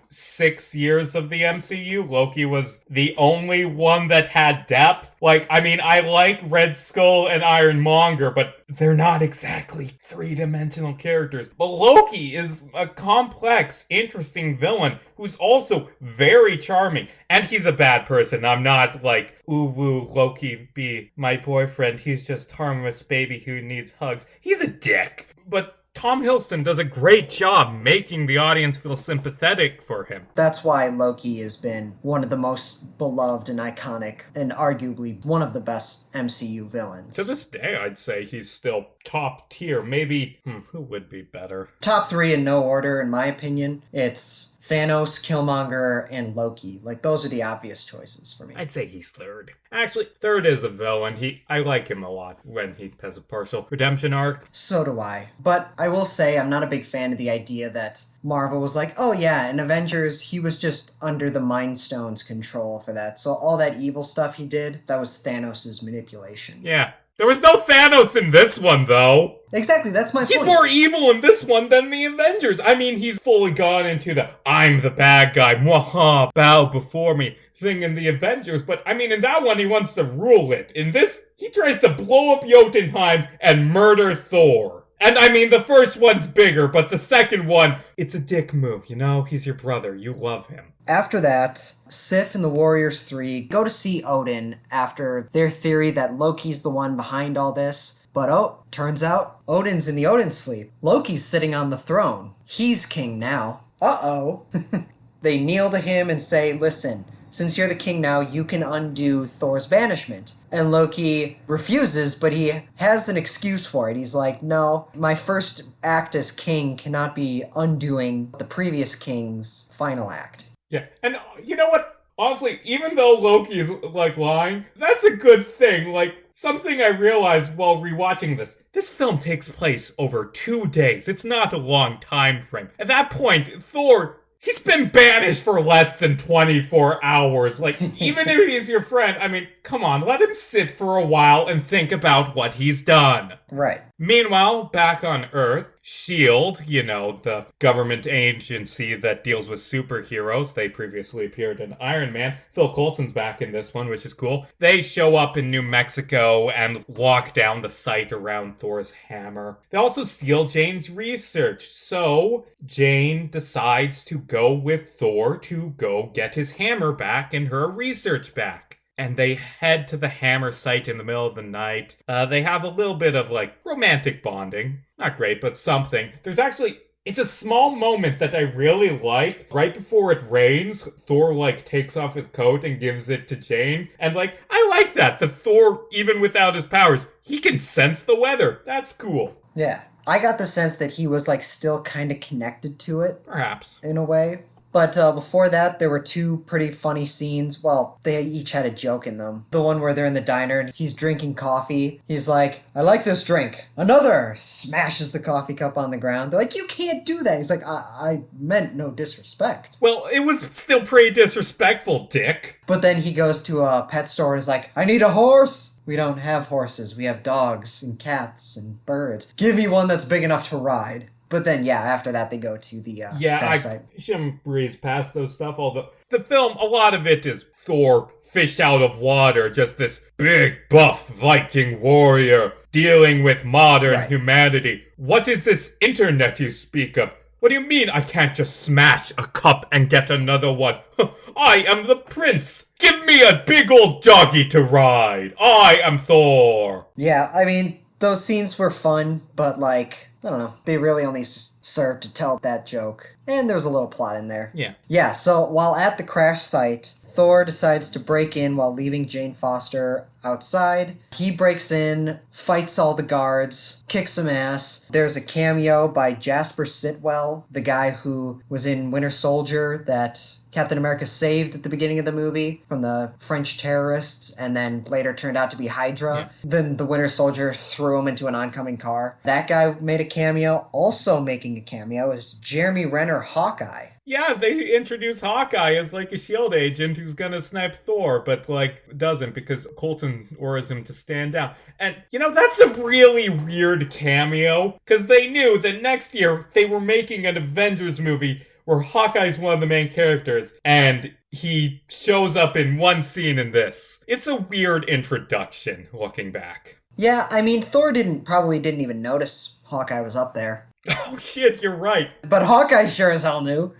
6 years of the MCU, Loki was the only one that had depth. I mean, I like Red Skull and Ironmonger, but they're not exactly three-dimensional characters. But Loki is a complex, interesting villain who's also very charming. And he's a bad person. I'm not ooh, woo, Loki be my boyfriend. He's just harmless baby who needs hugs. He's a dick. But Tom Hiddleston does a great job making the audience feel sympathetic for him. That's why Loki has been one of the most beloved and iconic, and arguably one of the best MCU villains. To this day, I'd say he's still top tier. Maybe, who would be better? Top 3 in no order, in my opinion. It's Thanos, Killmonger, and Loki. Those are the obvious choices for me. I'd say he's third. Actually, third is a villain. I like him a lot when he has a partial redemption arc. So do I. But I will say I'm not a big fan of the idea that Marvel was like, oh yeah, in Avengers, he was just under the Mind Stone's control for that. So all that evil stuff he did, that was Thanos' manipulation. Yeah. There was no Thanos in this one, though. Exactly, that's my point. He's more evil in this one than the Avengers. I mean, he's fully gone into the I'm the bad guy, mwaha, bow before me thing in the Avengers. But, I mean, in that one, he wants to rule it. In this, he tries to blow up Jotunheim and murder Thor. And, I mean, the first one's bigger, but the second one, it's a dick move, He's your brother. You love him. After that, Sif and the Warriors 3 go to see Odin after their theory that Loki's the one behind all this. But turns out Odin's in the Odin sleep. Loki's sitting on the throne. He's king now. Uh-oh. They kneel to him and say, listen, since you're the king now, you can undo Thor's banishment. And Loki refuses, but he has an excuse for it. He's like, no, my first act as king cannot be undoing the previous king's final act. Yeah, and you know what? Honestly, even though Loki is, lying, that's a good thing. Something I realized while rewatching this film takes place over 2 days. It's not a long time frame. At that point, Thor... He's been banished for less than 24 hours. Even if he's your friend, I mean, come on, let him sit for a while and think about what he's done. Right. Meanwhile, back on Earth, S.H.I.E.L.D., the government agency that deals with superheroes, they previously appeared in Iron Man. Phil Coulson's back in this one, which is cool. They show up in New Mexico and lock down the site around Thor's hammer. They also steal Jane's research, so Jane decides to go with Thor to go get his hammer back and her research back. And they head to the hammer site in the middle of the night. They have a little bit of, romantic bonding. Not great, but something. It's a small moment that I really like. Right before it rains, Thor, takes off his coat and gives it to Jane. And, I like that. The Thor, even without his powers, he can sense the weather. That's cool. Yeah. I got the sense that he was, still kind of connected to it. Perhaps. In a way. But before that, there were 2 pretty funny scenes. Well, they each had a joke in them. The one where they're in the diner and he's drinking coffee. He's like, I like this drink. Another! Smashes the coffee cup on the ground. They're like, you can't do that. He's like, I meant no disrespect. Well, it was still pretty disrespectful, dick. But then he goes to a pet store and is like, I need a horse. We don't have horses. We have dogs and cats and birds. Give me one that's big enough to ride. But then, yeah, after that, they go to the Yeah, crash I site. shouldn't breeze past those stuff, although the film, a lot of it is Thor fished out of water, just this big, buff Viking warrior dealing with modern Right. humanity. What is this internet you speak of? What do you mean I can't just smash a cup and get another one? I am the prince! Give me a big old doggy to ride! I am Thor! Yeah, I mean, those scenes were fun, but like, I don't know, they really only served to tell that joke. And there was a little plot in there. Yeah. Yeah, so while at the crash site, Thor decides to break in while leaving Jane Foster outside. He breaks in, fights all the guards, kicks some ass. There's a cameo by Jasper Sitwell, the guy who was in Winter Soldier that Captain America saved at the beginning of the movie from the French terrorists and then later turned out to be Hydra. Yeah. Then the Winter Soldier threw him into an oncoming car. That guy made a cameo. Also making a cameo is Jeremy Renner Hawkeye. Yeah, they introduce Hawkeye as like a shield agent who's gonna snipe Thor, but like doesn't because Colton orders him to stand down. And that's a really weird cameo because they knew that next year they were making an Avengers movie where Hawkeye's one of the main characters, and he shows up in one scene in this. It's a weird introduction, looking back. Yeah, I mean, Thor probably didn't even notice Hawkeye was up there. Oh shit, you're right. But Hawkeye sure as hell knew.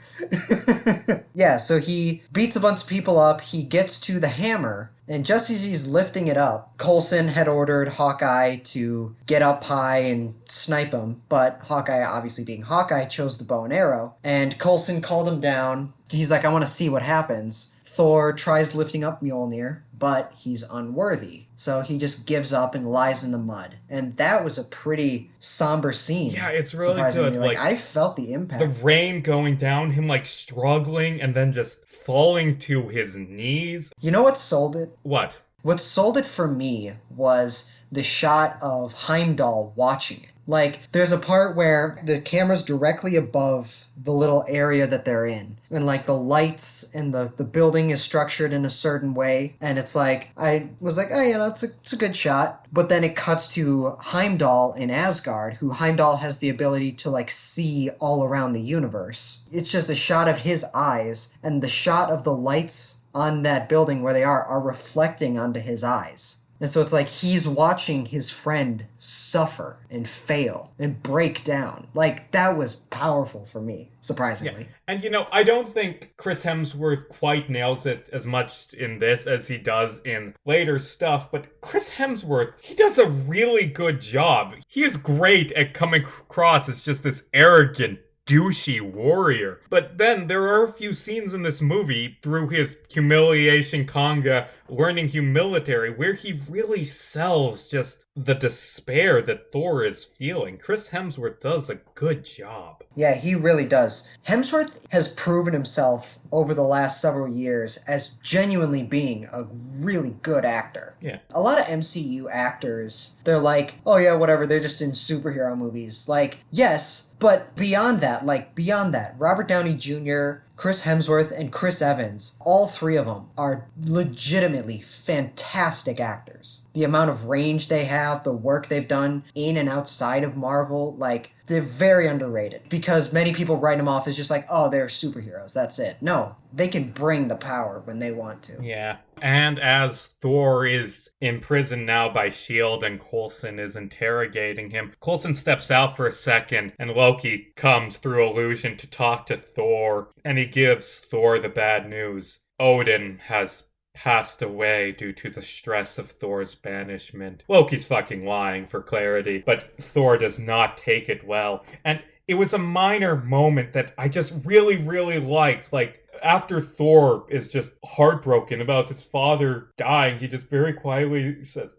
Yeah, so he beats a bunch of people up, he gets to the hammer, and just as he's lifting it up, Coulson had ordered Hawkeye to get up high and snipe him, but Hawkeye, obviously being Hawkeye, chose the bow and arrow, and Coulson called him down. He's like, I want to see what happens. Thor tries lifting up Mjolnir, but he's unworthy. So he just gives up and lies in the mud. And that was a pretty somber scene. Yeah, it's really surprisingly. good. Like, I felt the impact. The rain going down, him like struggling and then just falling to his knees. You know what sold it? What? What sold it for me was the shot of Heimdall watching it. Like, there's a part where the camera's directly above the little area that they're in. And, like, the lights and the building is structured in a certain way. And it's like, I was like, oh, it's a good shot. But then it cuts to Heimdall in Asgard, who Heimdall has the ability to, like, see all around the universe. It's just a shot of his eyes, and the shot of the lights on that building where they are reflecting onto his eyes. And so it's like he's watching his friend suffer and fail and break down. Like, that was powerful for me, surprisingly. Yeah. And I don't think Chris Hemsworth quite nails it as much in this as he does in later stuff, but Chris Hemsworth, he does a really good job. He is great at coming across as just this arrogant, douchey warrior. But then there are a few scenes in this movie through his humiliation conga, learning humility, where he really sells just the despair that Thor is feeling. Chris Hemsworth does a good job. Yeah, he really does. Hemsworth has proven himself over the last several years as genuinely being a really good actor. Yeah. A lot of MCU actors, they're like, oh yeah, whatever, they're just in superhero movies. Like, yes, but beyond that, Robert Downey Jr., Chris Hemsworth, and Chris Evans, all three of them are legitimately fantastic actors. The amount of range they have, the work they've done in and outside of Marvel, like, they're very underrated because many people write them off as just like, oh, they're superheroes, that's it. No, they can bring the power when they want to. Yeah. And as Thor is imprisoned now by S.H.I.E.L.D. and Coulson is interrogating him, Coulson steps out for a second and Loki comes through illusion to talk to Thor, and he gives Thor the bad news. Odin has passed away due to the stress of Thor's banishment. Loki's fucking lying for clarity, but Thor does not take it well. And it was a minor moment that I just really, really liked. Like, after Thor is just heartbroken about his father dying, he just very quietly says,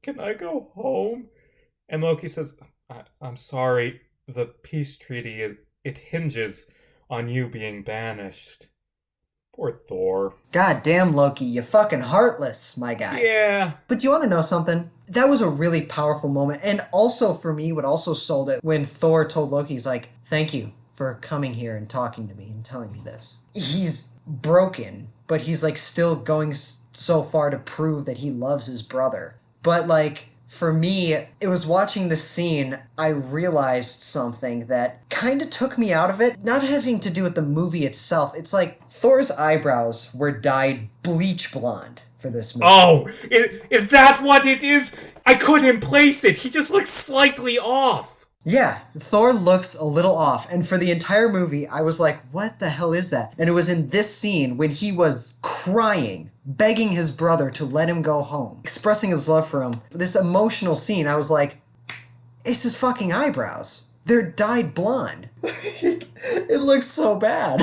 can I go home? And Loki says, I'm sorry, the peace treaty, it hinges on you being banished. Poor Thor. God damn, Loki, you fucking heartless, my guy. Yeah. But do you want to know something? That was a really powerful moment. And also, for me, what also sold it when Thor told Loki, he's like, thank you for coming here and talking to me and telling me this. He's broken, but he's like still going so far to prove that he loves his brother. But like, For me, it was watching this scene, I realized something that kind of took me out of it. Not having to do with the movie itself. It's like Thor's eyebrows were dyed bleach blonde for this movie. Oh, is that what it is? I couldn't place it. He just looks slightly off. Yeah, Thor looks a little off, and for the entire movie, I was like, what the hell is that? And it was in this scene when he was crying, begging his brother to let him go home, expressing his love for him. This emotional scene, I was like, it's his fucking eyebrows. They're dyed blonde. It looks so bad.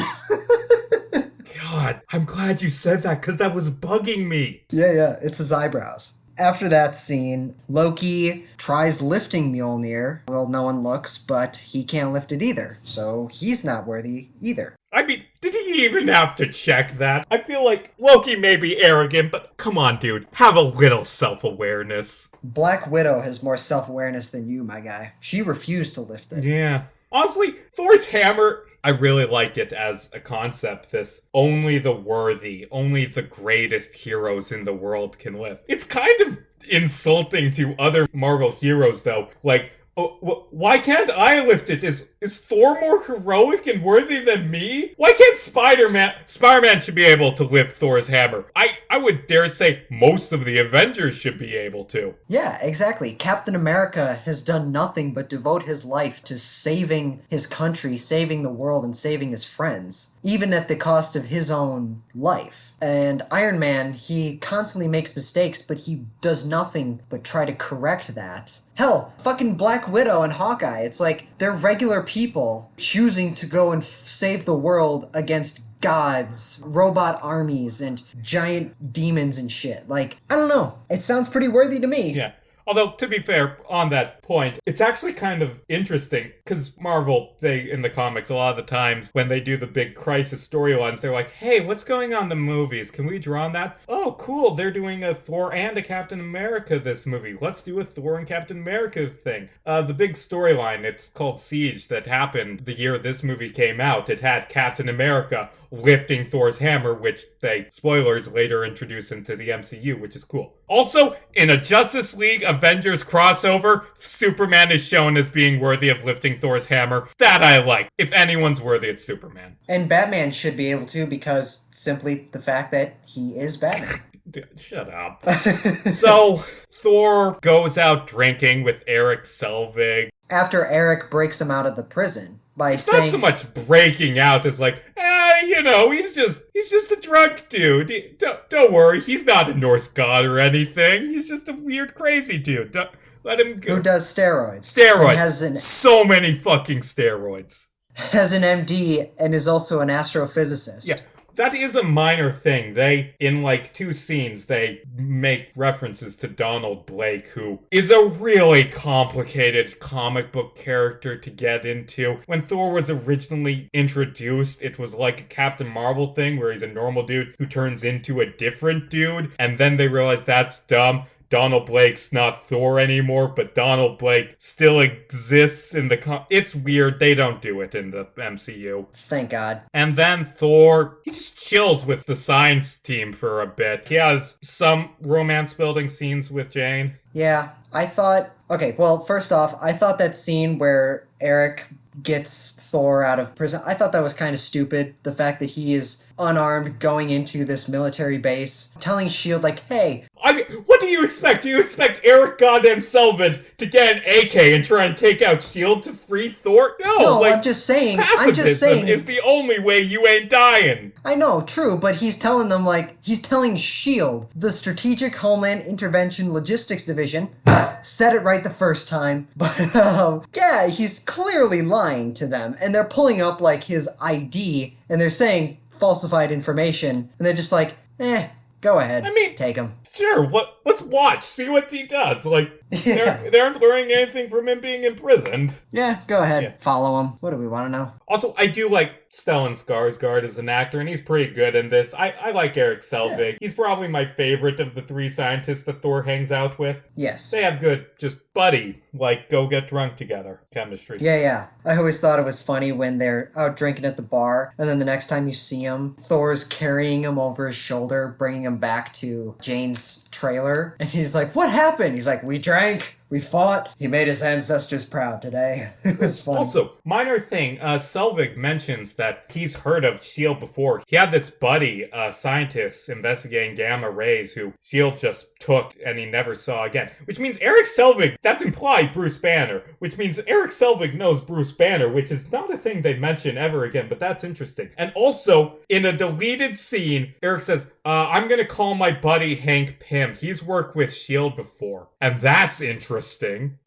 God, I'm glad you said that, because that was bugging me. Yeah, it's his eyebrows. After that scene, Loki tries lifting Mjolnir. Well, no one looks, but he can't lift it either, so he's not worthy either. I mean, did he even have to check that? I feel like Loki may be arrogant, but come on, dude. Have a little self-awareness. Black Widow has more self-awareness than you, my guy. She refused to lift it. Yeah. Honestly, Thor's hammer, I really like it as a concept. This only the worthy, only the greatest heroes in the world can lift. It's kind of insulting to other Marvel heroes, though. Like, why can't I lift it? Is Thor more heroic and worthy than me? Why can't Spider-Man should be able to lift Thor's hammer. I would dare say most of the Avengers should be able to. Yeah, exactly. Captain America has done nothing but devote his life to saving his country, saving the world, and saving his friends, even at the cost of his own life. And Iron Man, he constantly makes mistakes, but he does nothing but try to correct that. Hell, fucking Black Widow and Hawkeye, it's like they're regular people choosing to go and save the world against gods, robot armies, and giant demons and shit. Like, I don't know. It sounds pretty worthy to me. Yeah. Although, to be fair, on that point, it's actually kind of interesting, because Marvel, in the comics, a lot of the times, when they do the big crisis storylines, they're like, hey, what's going on in the movies? Can we draw on that? Oh, cool, they're doing a Thor and a Captain America this movie. Let's do a Thor and Captain America thing. The big storyline, it's called Siege, that happened the year this movie came out. It had Captain America lifting Thor's hammer, which they, spoilers, later introduce into the MCU, which is cool. Also, in a Justice League Avengers crossover, Superman is shown as being worthy of lifting Thor's hammer. That I like. If anyone's worthy, it's Superman. And Batman should be able to, because simply the fact that he is Batman. Dude, shut up. So, Thor goes out drinking with Eric Selvig. After Eric breaks him out of the prison by It's saying... not so much breaking out as like, he's just a drunk dude. Don't worry, he's not a Norse god or anything. He's just a weird, crazy dude. Let him go. Who does steroids. Steroids. So many fucking steroids. Has an MD and is also an astrophysicist. Yeah. That is a minor thing. They, in like 2 scenes, they make references to Donald Blake, who is a really complicated comic book character to get into. When Thor was originally introduced, it was like a Captain Marvel thing where he's a normal dude who turns into a different dude, and then they realize that's dumb. Donald Blake's not Thor anymore, but Donald Blake still exists in the it's weird. They don't do it in the MCU. Thank God. And then Thor, he just chills with the science team for a bit. He has some romance-building scenes with Jane. Yeah, I thought... Okay, well, first off, I thought that scene where Eric gets Thor out of prison, I thought that was kind of stupid. The fact that he is unarmed going into this military base, telling S.H.I.E.L.D. like, hey... I mean, what do you expect? Do you expect Eric goddamn Selvig to get an AK and try and take out S.H.I.E.L.D. to free Thor? No, I'm just saying... Pacifism is the only way you ain't dying. I know, true, but he's telling them, like, he's telling S.H.I.E.L.D., the Strategic Homeland Intervention Logistics Division, said it right the first time, but, yeah, he's clearly lying to them, and they're pulling up, like, his ID, and they're saying falsified information, and they're just like, go ahead. I mean, take him. Sure, let's watch, see what he does. Like, they aren't learning anything from him being imprisoned. Yeah, go ahead, follow him. What do we want to know? Also, I do like Stellan Skarsgård as an actor, and he's pretty good in this. I like Eric Selvig. Yeah. He's probably my favorite of the 3 scientists that Thor hangs out with. Yes. They have good, just buddy, like, go get drunk together chemistry. Yeah. I always thought it was funny when they're out drinking at the bar, and then the next time you see him, Thor's carrying him over his shoulder, bringing him back to Jane's trailer. water, and he's like, what happened? He's like, we drank. We fought. He made his ancestors proud today. It was fun. Also, minor thing, Selvig mentions that he's heard of S.H.I.E.L.D. before. He had this buddy, scientist, investigating gamma rays who S.H.I.E.L.D. just took and he never saw again. Which means Eric Selvig, that's implied Bruce Banner, which means Eric Selvig knows Bruce Banner, which is not a thing they mention ever again, but that's interesting. And also, in a deleted scene, Eric says, I'm gonna call my buddy Hank Pym. He's worked with S.H.I.E.L.D. before. And that's interesting.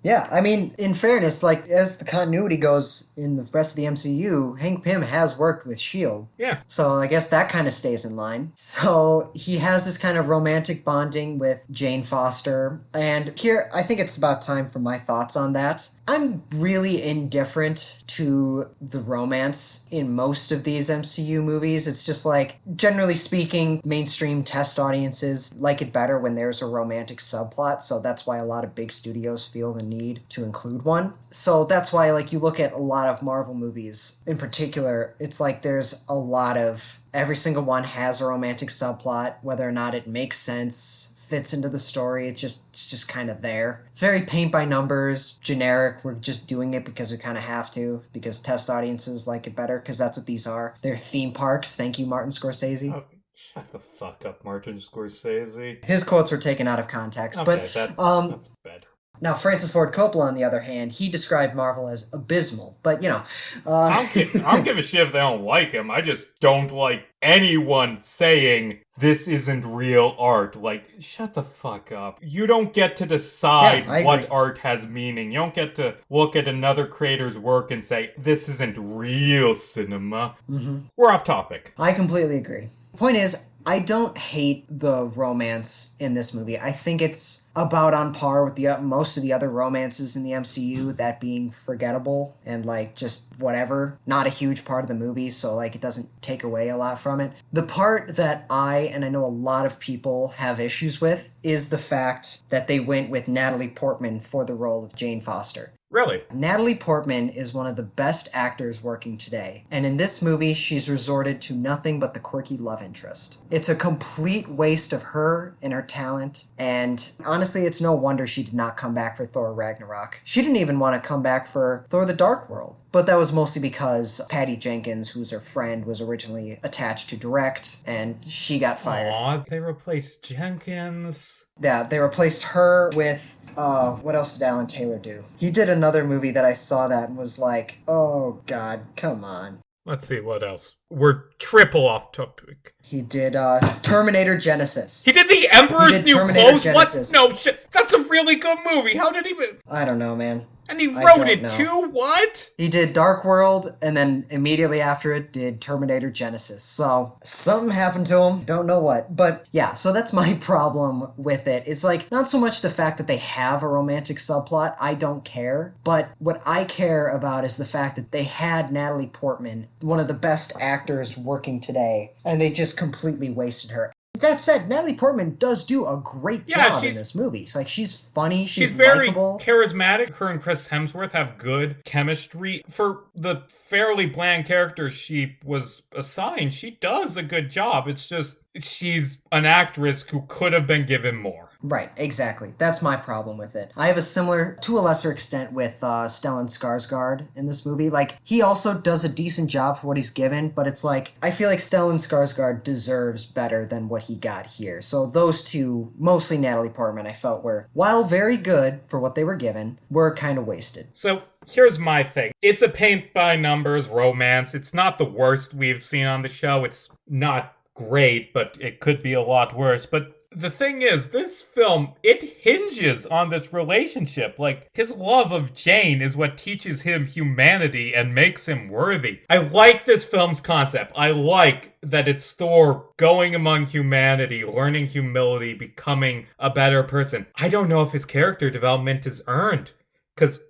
Yeah, I mean, in fairness, like, as the continuity goes in the rest of the MCU, Hank Pym has worked with S.H.I.E.L.D. Yeah. So I guess that kind of stays in line. So he has this kind of romantic bonding with Jane Foster. And here, I think it's about time for my thoughts on that. I'm really indifferent to the romance in most of these MCU movies. It's just like, generally speaking, mainstream test audiences like it better when there's a romantic subplot, so that's why a lot of big studios feel the need to include one. So that's why, like, you look at a lot of Marvel movies in particular, it's like there's a lot of... Every single one has a romantic subplot, whether or not it makes sense, fits into the story. It's just kind of there. It's very paint by numbers, generic. We're just doing it because we kind of have to, because test audiences like it better, because that's what these are. They're theme parks. Thank you, Martin Scorsese. Oh, shut the fuck up, Martin Scorsese. His quotes were taken out of context, okay, but that's bad. Now, Francis Ford Coppola, on the other hand, he described Marvel as abysmal. But, you know... I don't give a shit if they don't like him. I just don't like anyone saying, this isn't real art. Like, shut the fuck up. You don't get to decide what art has meaning. You don't get to look at another creator's work and say, this isn't real cinema. Mm-hmm. We're off topic. I completely agree. Point is, I don't hate the romance in this movie. I think it's about on par with the most of the other romances in the MCU, that being forgettable and, like, just whatever. Not a huge part of the movie, so, like, it doesn't take away a lot from it. The part that and I know a lot of people have issues with, is the fact that they went with Natalie Portman for the role of Jane Foster. Really? Natalie Portman is one of the best actors working today, and in this movie, she's resorted to nothing but the quirky love interest. It's a complete waste of her and her talent, and honestly, it's no wonder she did not come back for Thor Ragnarok. She didn't even want to come back for Thor the Dark World. But that was mostly because Patty Jenkins, who's her friend, was originally attached to direct, and she got fired. Aw, they replaced Jenkins. Yeah, they replaced her with, what else did Alan Taylor do? He did another movie that I saw that and was like, oh god, come on. Let's see, what else? We're triple off topic. He did, Terminator Genesis. He did The Emperor's New Terminator Clothes? Genesis. What? No, shit. That's a really good movie. How did he... I don't know, man. And he wrote it too? What? He did Dark World, and then immediately after it did Terminator Genesis. So, something happened to him. Don't know what. But, yeah, so that's my problem with it. It's like, not so much the fact that they have a romantic subplot. I don't care. But what I care about is the fact that they had Natalie Portman, one of the best actors working today, and they just completely wasted her. That said, Natalie Portman does do a great job in this movie. It's like, she's funny, she's very likable. Charismatic. Her and Chris Hemsworth have good chemistry. For the fairly bland character she was assigned, she does a good job. It's just, she's an actress who could have been given more. Right, exactly. That's my problem with it. I have a similar, to a lesser extent, with Stellan Skarsgård in this movie. Like, he also does a decent job for what he's given, but it's like, I feel like Stellan Skarsgård deserves better than what he got here. So those two, mostly Natalie Portman, I felt were, while very good for what they were given, were kind of wasted. So, here's my thing. It's a paint-by-numbers romance. It's not the worst we've seen on the show. It's not great, but it could be a lot worse. But the thing is, this film, it hinges on this relationship. Like, his love of Jane is what teaches him humanity and makes him worthy. I like this film's concept. I like that it's Thor going among humanity, learning humility, becoming a better person. I don't know if his character development is earned. Because,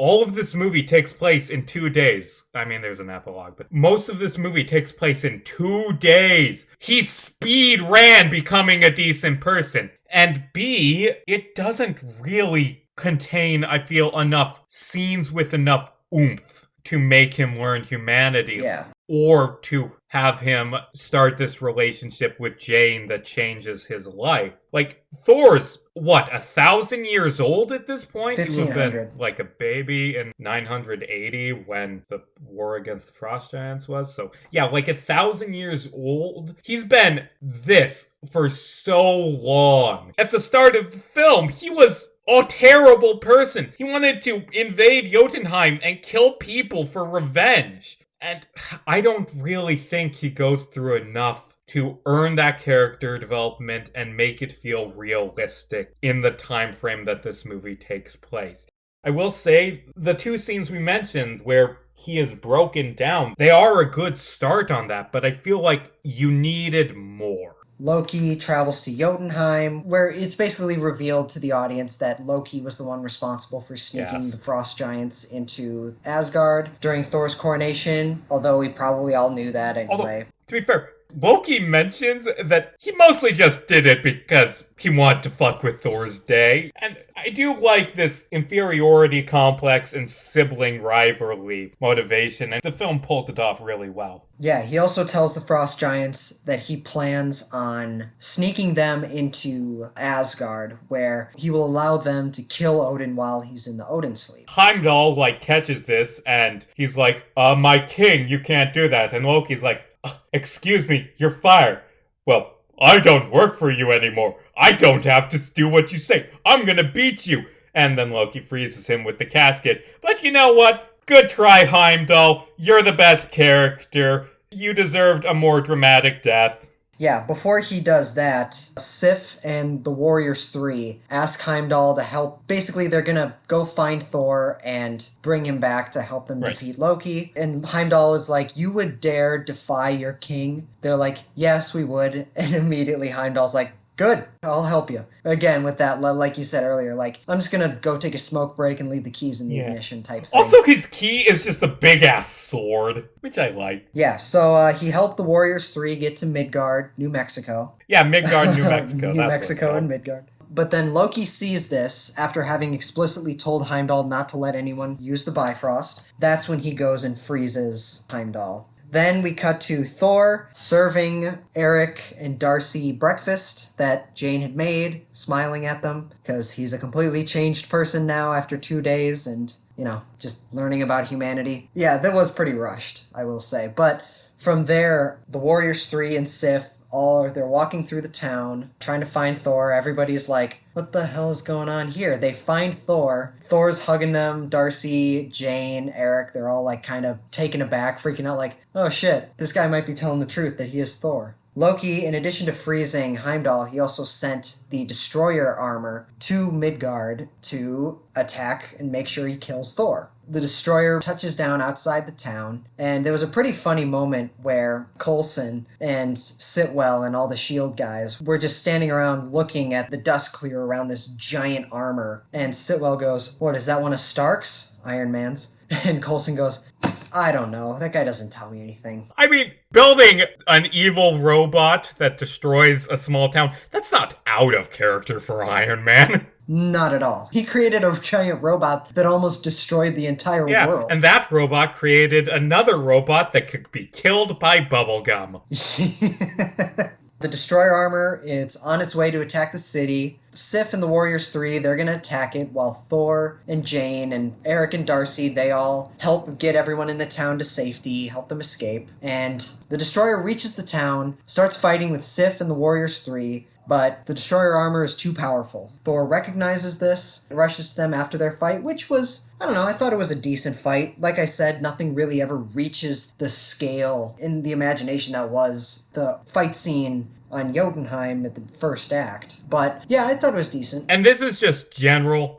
all of this movie takes place in 2 days. I mean, there's an epilogue, but most of this movie takes place in 2 days. He speed ran becoming a decent person. And B, it doesn't really contain, I feel, enough scenes with enough oomph to make him learn humanity. Yeah. Or to have him start this relationship with Jane that changes his life. Like, Thor's, what, 1,000 years old at this point? He would have 1,500. been like a baby in 980 when the war against the Frost Giants was. So, yeah, like 1,000 years old. He's been this for so long. At the start of the film, he was a terrible person. He wanted to invade Jotunheim and kill people for revenge. And I don't really think he goes through enough to earn that character development and make it feel realistic in the time frame that this movie takes place. I will say the two scenes we mentioned where he is broken down, they are a good start on that, but I feel like you needed more. Loki travels to Jotunheim, where it's basically revealed to the audience that Loki was the one responsible for sneaking the Frost Giants into Asgard during Thor's coronation, although we probably all knew that anyway. Although, to be fair, Loki mentions that he mostly just did it because he wanted to fuck with Thor's day. And I do like this inferiority complex and sibling rivalry motivation, and the film pulls it off really well. Yeah, he also tells the Frost Giants that he plans on sneaking them into Asgard, where he will allow them to kill Odin while he's in the Odin sleep. Heimdall, catches this, and he's like, my king, you can't do that. And Loki's like, excuse me, you're fired. Well, I don't work for you anymore. I don't have to do what you say. I'm gonna beat you. And then Loki freezes him with the casket. But you know what? Good try, Heimdall. You're the best character. You deserved a more dramatic death. Yeah, before he does that, Sif and the Warriors 3 ask Heimdall to help. Basically, they're gonna go find Thor and bring him back to help them defeat Loki. And Heimdall is like, you would dare defy your king? They're like, yes, we would. And immediately Heimdall's like, good, I'll help you. Again, with that, like you said earlier, I'm just gonna go take a smoke break and leave the keys in the ignition type thing. Also, his key is just a big-ass sword, which I like. Yeah, so he helped the Warriors 3 get to Midgard, New Mexico. Yeah, Midgard, New Mexico. New Mexico and Midgard. But then Loki sees this after having explicitly told Heimdall not to let anyone use the Bifrost. That's when he goes and freezes Heimdall. Then we cut to Thor serving Eric and Darcy breakfast that Jane had made, smiling at them, because he's a completely changed person now after 2 days and, just learning about humanity. Yeah, that was pretty rushed, I will say. But from there, the Warriors 3 and Sif, they're walking through the town, trying to find Thor. Everybody's like, what the hell is going on here? They find Thor. Thor's hugging them. Darcy, Jane, Eric, they're all kind of taken aback, freaking out like, oh shit, this guy might be telling the truth that he is Thor. Loki, in addition to freezing Heimdall, he also sent the Destroyer armor to Midgard to attack and make sure he kills Thor. The Destroyer touches down outside the town, and there was a pretty funny moment where Coulson and Sitwell and all the S.H.I.E.L.D. guys were just standing around looking at the dust clear around this giant armor, and Sitwell goes, what, is that one of Stark's? Iron Man's? And Coulson goes, I don't know. That guy doesn't tell me anything. I mean, building an evil robot that destroys a small town, that's not out of character for Iron Man. Not at all. He created a giant robot that almost destroyed the entire world. And that robot created another robot that could be killed by bubblegum. The Destroyer armor, it's on its way to attack the city. Sif and the Warriors 3, they're going to attack it, while Thor and Jane and Eric and Darcy, they all help get everyone in the town to safety, help them escape. And the Destroyer reaches the town, starts fighting with Sif and the Warriors 3, but the Destroyer armor is too powerful. Thor recognizes this, rushes to them after their fight, which was, I don't know, I thought it was a decent fight. Like I said, nothing really ever reaches the scale in the imagination that was the fight scene on Jotunheim at the first act. But yeah, I thought it was decent. And this is just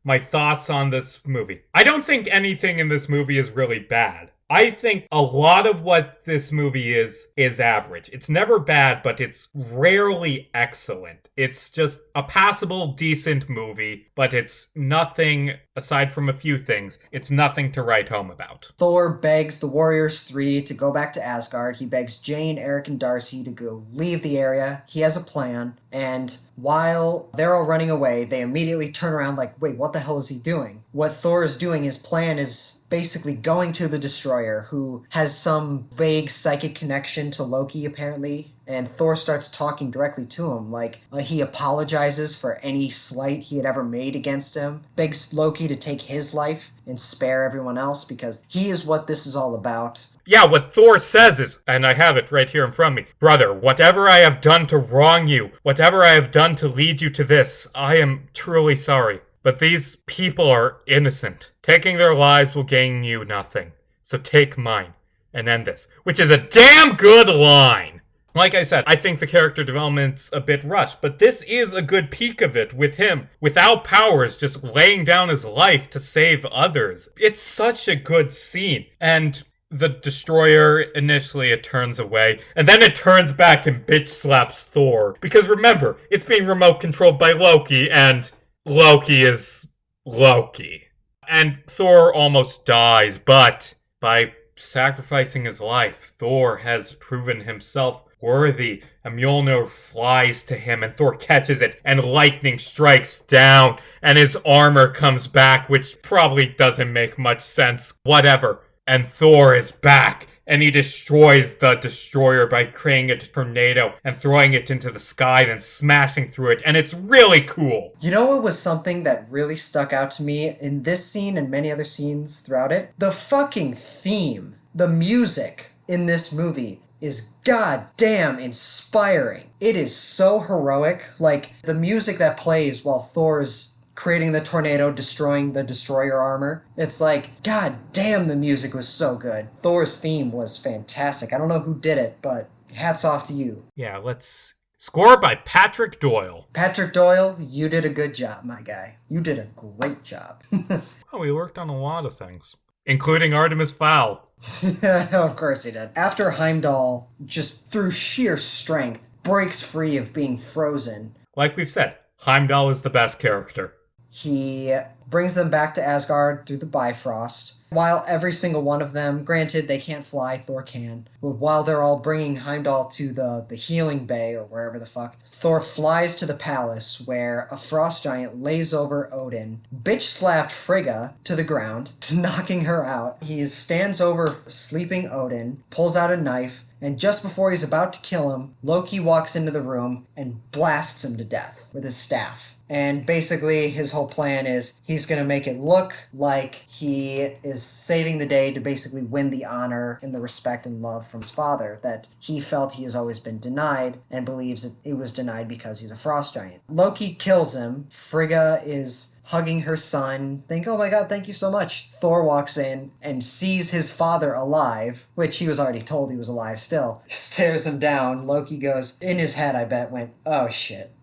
my thoughts on this movie. I don't think anything in this movie is really bad. I think a lot of what this movie is average. It's never bad, but it's rarely excellent. It's just a passable, decent movie, but it's nothing, aside from a few things, it's nothing to write home about. Thor begs the Warriors 3 to go back to Asgard. He begs Jane, Eric, and Darcy to go leave the area. He has a plan, and while they're all running away, they immediately turn around like, wait, what the hell is he doing? what Thor is doing, his plan is basically going to the Destroyer, who has some vague psychic connection to Loki, apparently. And Thor starts talking directly to him, like he apologizes for any slight he had ever made against him, begs Loki to take his life and spare everyone else because he is what this is all about. Yeah, what Thor says is, and I have it right here in front of me, brother, whatever I have done to wrong you, whatever I have done to lead you to this, I am truly sorry. But these people are innocent. Taking their lives will gain you nothing. So take mine and end this. Which is a damn good line! Like I said, I think the character development's a bit rushed, but this is a good peek of it with him, without powers, just laying down his life to save others. It's such a good scene. And the Destroyer, initially it turns away, and then it turns back and bitch slaps Thor. Because remember, it's being remote controlled by Loki, and Loki is Loki. And Thor almost dies, but by sacrificing his life, Thor has proven himself worthy. A Mjolnir flies to him, and Thor catches it, and lightning strikes down, and his armor comes back, which probably doesn't make much sense. Whatever. And Thor is back, and he destroys the Destroyer by creating a tornado and throwing it into the sky, then smashing through it, and it's really cool. You know what was something that really stuck out to me in this scene and many other scenes throughout it? The fucking theme, the music in this movie is goddamn inspiring. It is so heroic. Like, the music that plays while Thor's creating the tornado, destroying the Destroyer armor. It's like, god damn, the music was so good. Thor's theme was fantastic. I don't know who did it, but hats off to you. Yeah, let's... Score by Patrick Doyle. Patrick Doyle, you did a good job, my guy. You did a great job. Oh, we worked on a lot of things, including Artemis Fowl. Of course he did. After Heimdall, just through sheer strength, breaks free of being frozen. Like we've said, Heimdall is the best character. He brings them back to Asgard through the Bifrost. While every single one of them, granted they can't fly, Thor can, but while they're all bringing Heimdall to the healing bay or wherever the fuck, Thor flies to the palace where a frost giant lays over Odin, bitch slapped Frigga to the ground, knocking her out. He stands over sleeping Odin, pulls out a knife, and just before he's about to kill him, Loki walks into the room and blasts him to death with his staff. And basically, his whole plan is he's going to make it look like he is saving the day to basically win the honor and the respect and love from his father that he felt he has always been denied and believes that it was denied because he's a frost giant. Loki kills him. Frigga is hugging her son, think, oh my god, thank you so much. Thor walks in and sees his father alive, which he was already told he was alive still. Stares him down. Loki goes, in his head I bet, went, oh shit.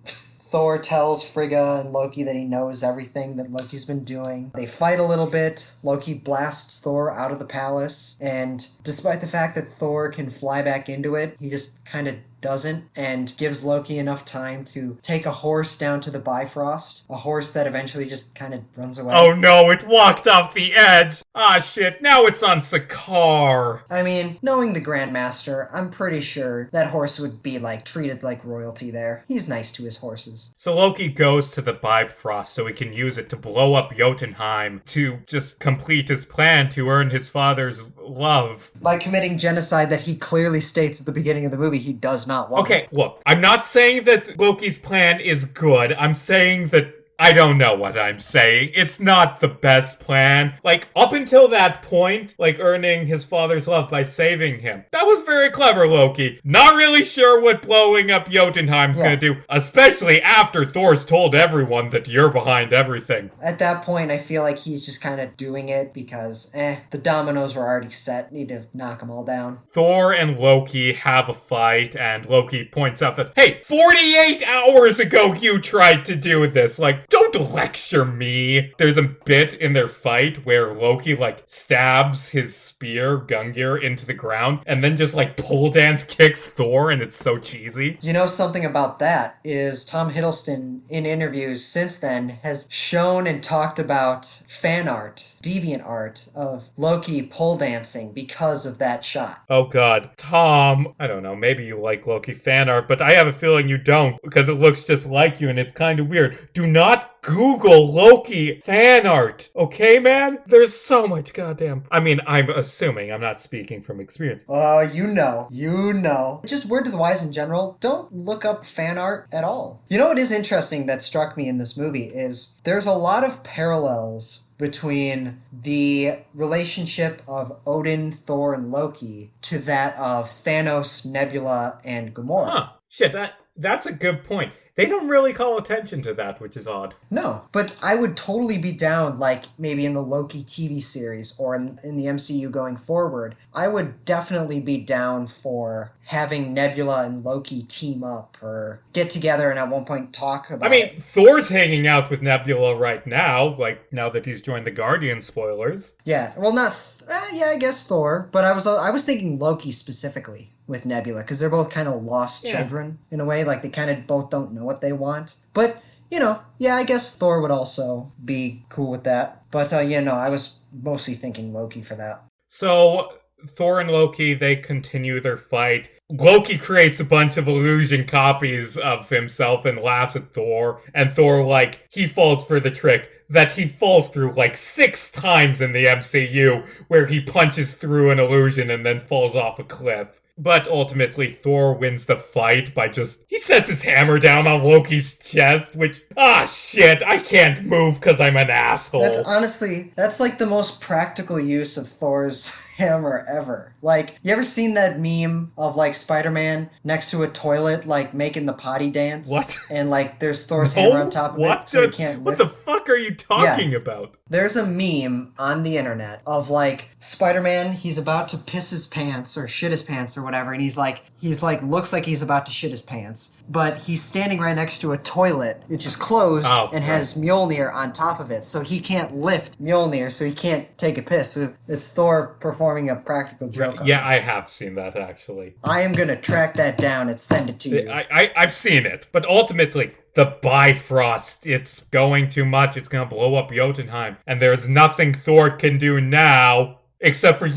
Thor tells Frigga and Loki that he knows everything that Loki's been doing. They fight a little bit. Loki blasts Thor out of the palace, and despite the fact that Thor can fly back into it, he just kind of doesn't, and gives Loki enough time to take a horse down to the Bifrost, a horse that eventually just kind of runs away. Oh no, it walked off the edge! Ah shit, now it's on Sakaar! I mean, knowing the Grandmaster, I'm pretty sure that horse would be, treated like royalty there. He's nice to his horses. So Loki goes to the Bifrost so he can use it to blow up Jotunheim to just complete his plan to earn his father's love. By committing genocide that he clearly states at the beginning of the movie he does not want. Okay, look, I'm not saying that Loki's plan is good. I'm saying that I don't know what I'm saying. It's not the best plan. Up until that point, earning his father's love by saving him. That was very clever, Loki. Not really sure what blowing up Jotunheim's gonna do, especially after Thor's told everyone that you're behind everything. At that point, I feel like he's just kind of doing it because, the dominoes were already set. Need to knock them all down. Thor and Loki have a fight, and Loki points out that, hey, 48 hours ago you tried to do this. Don't lecture me. There's a bit in their fight where Loki, stabs his spear, Gungnir, into the ground, and then just, pole dance kicks Thor, and it's so cheesy. You know something about that is Tom Hiddleston, in interviews since then, has shown and talked about fan art, deviant art, of Loki pole dancing because of that shot. Oh god. Tom, I don't know, maybe you like Loki fan art, but I have a feeling you don't, because it looks just like you, and it's kind of weird. Do not not Google Loki fan art. Okay, man? There's so much goddamn... I mean, I'm assuming. I'm not speaking from experience. You know. Just word to the wise in general, don't look up fan art at all. You know what is interesting that struck me in this movie is there's a lot of parallels between the relationship of Odin, Thor, and Loki to that of Thanos, Nebula, and Gamora. Huh. Shit, that's a good point. They don't really call attention to that, which is odd. No, but I would totally be down, like, maybe in the Loki TV series or in the MCU going forward. I would definitely be down for having Nebula and Loki team up or get together and at one point talk about it. Thor's hanging out with Nebula right now, like, now that he's joined the Guardian, spoilers. Yeah, well, I guess Thor, but I was thinking Loki specifically with Nebula, because they're both kind of lost children in a way, like they kind of both don't know what they want. But, I guess Thor would also be cool with that. But, I was mostly thinking Loki for that. So, Thor and Loki, they continue their fight. Loki creates a bunch of illusion copies of himself and laughs at Thor, and Thor, he falls for the trick that he falls through 6 times in the MCU, where he punches through an illusion and then falls off a cliff. But ultimately, Thor wins the fight by he sets his hammer down on Loki's chest, which, shit, I can't move because I'm an asshole. That's the most practical use of Thor's hammer ever. You ever seen that meme of, Spider-Man next to a toilet, making the potty dance? What? And, there's Thor's hammer on top of it, so he can't lift. What the fuck are you talking about? There's a meme on the internet of, Spider-Man, he's about to piss his pants or shit his pants or whatever, and he's looks like he's about to shit his pants, but he's standing right next to a toilet. It's just closed and has Mjolnir on top of it, so he can't lift Mjolnir, so he can't take a piss. So it's Thor performing a practical joke. Yeah, I have seen that, actually. I am gonna track that down and send it to you. I've seen it, but ultimately, the Bifrost, it's going too much. It's gonna blow up Jotunheim, and there's nothing Thor can do now except for,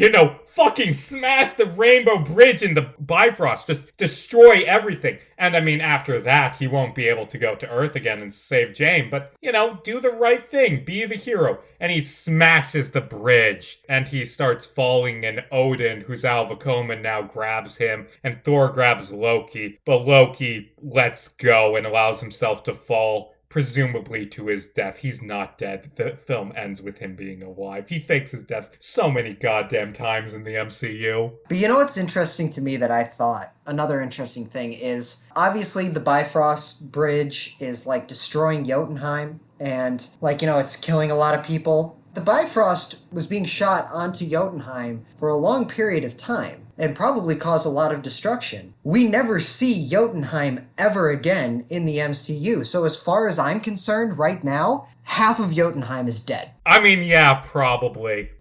fucking smash the Rainbow Bridge in the Bifrost. Just destroy everything. And after that, he won't be able to go to Earth again and save Jane. But, do the right thing. Be the hero. And he smashes the bridge. And he starts falling, and Odin, who's out of a coma now, grabs him. And Thor grabs Loki. But Loki lets go and allows himself to fall, presumably to his death. He's not dead. The film ends with him being alive. He fakes his death so many goddamn times in the MCU. But you know what's interesting to me that I thought? Another interesting thing is, obviously the Bifrost Bridge is, destroying Jotunheim, and, it's killing a lot of people. The Bifrost was being shot onto Jotunheim for a long period of time, and probably caused a lot of destruction. We never see Jotunheim ever again in the MCU, so as far as I'm concerned right now, half of Jotunheim is dead. Yeah, probably.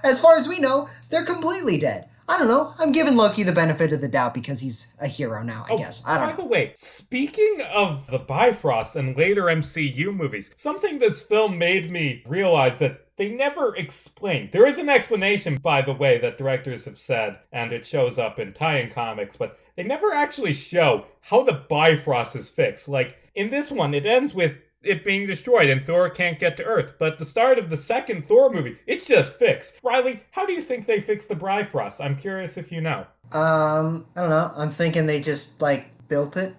As far as we know, they're completely dead. I don't know. I'm giving Loki the benefit of the doubt because he's a hero now, I guess. I don't know. By the way, speaking of the Bifrost and later MCU movies, something this film made me realize that they never explain. There is an explanation, by the way, that directors have said, and it shows up in tie-in comics, but they never actually show how the Bifrost is fixed. In this one, it ends with it being destroyed and Thor can't get to Earth. But at the start of the second Thor movie, it's just fixed. Riley, how do you think they fixed the Bifrost? I'm curious if you know. I don't know. I'm thinking they just, built it.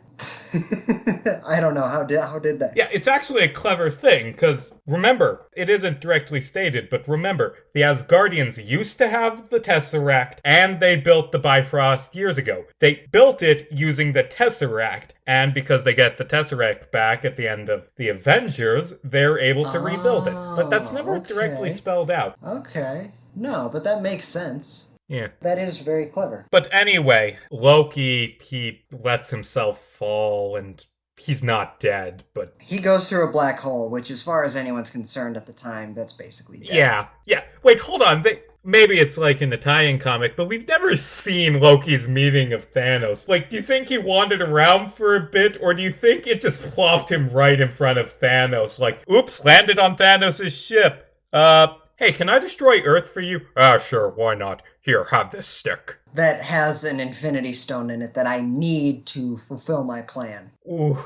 I don't know. How did they? Yeah, it's actually a clever thing, because remember, it isn't directly stated, but remember, the Asgardians used to have the Tesseract, and they built the Bifrost years ago. They built it using the Tesseract, and because they get the Tesseract back at the end of the Avengers, they're able to rebuild it. But that's never directly spelled out. Okay. No, but that makes sense. Yeah. That is very clever. But anyway, Loki, he lets himself fall, and he's not dead, but... He goes through a black hole, which as far as anyone's concerned at the time, that's basically dead. Yeah. Wait, hold on. Maybe it's in the tie-in comic, but we've never seen Loki's meeting of Thanos. Do you think he wandered around for a bit, or do you think it just plopped him right in front of Thanos? Oops, landed on Thanos' ship. Hey, can I destroy Earth for you? Sure, why not? Here, have this stick. That has an Infinity Stone in it that I need to fulfill my plan. Ooh.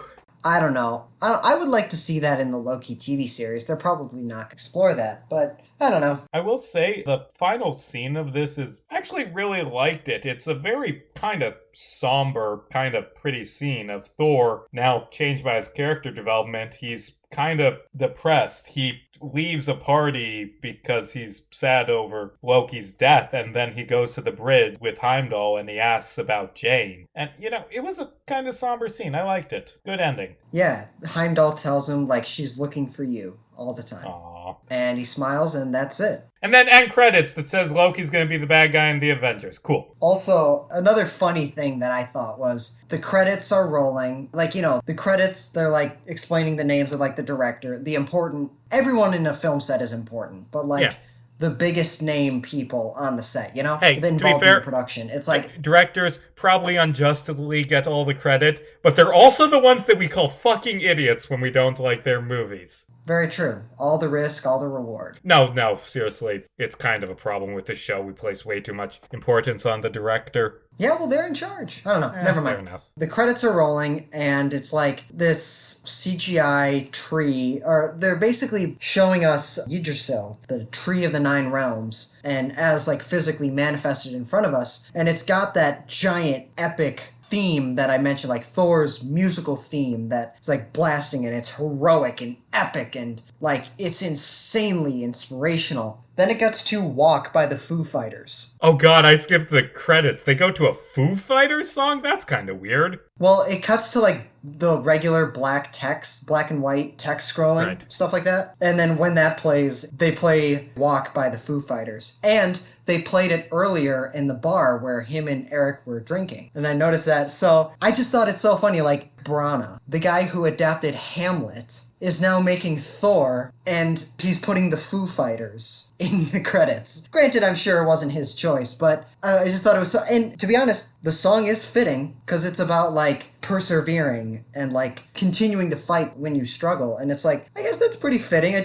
I don't know. I would like to see that in the Loki TV series. They're probably not going to explore that, but I don't know. I will say the final scene of this is I actually really liked it. It's a very kind of somber, kind of pretty scene of Thor now changed by his character development. He's kind of depressed. He leaves a party because he's sad over Loki's death, and then he goes to the bridge with Heimdall and he asks about Jane. And, it was a kind of somber scene. I liked it. Good ending. Yeah, Heimdall tells him, like, she's looking for you all the time. Aww. And he smiles, and that's it. And then end credits that says Loki's going to be the bad guy in the Avengers. Cool. Also, another funny thing that I thought was the credits are rolling. Like, the credits, they're like explaining the names of like the director, the important, everyone in a film set is important, but like the biggest name people on the set, Hey, involved to be fair, in production. It's like directors probably unjustly get all the credit, but they're also the ones that we call fucking idiots when we don't like their movies. Very true. All the risk, all the reward. No, seriously. It's kind of a problem with this show. We place way too much importance on the director. Yeah, well, they're in charge. I don't know. Never mind. Fair enough. The credits are rolling, and it's like this CGI tree, or they're basically showing us Yggdrasil, the tree of the nine realms, and as like physically manifested in front of us. And it's got that giant epic theme that I mentioned, like Thor's musical theme that is like blasting, and it's heroic and epic and like it's insanely inspirational. Then it gets to Walk by the Foo Fighters. Oh god, I skipped the credits. They go to a Foo Fighters song? That's kind of weird. Well, it cuts to like the regular black text, black and white text scrolling, right. Stuff like that. And then when that plays, they play Walk by the Foo Fighters. And they played it earlier in the bar where him and Eric were drinking. And I noticed that. So I just thought it's so funny. Like Brana, the guy who adapted Hamlet, is now making Thor, and he's putting the Foo Fighters in the credits. Granted, I'm sure it wasn't his choice, but I just thought it was so... And to be honest, the song is fitting, because it's about, like, persevering and, like, continuing to fight when you struggle. And it's like, I guess that's pretty fitting. I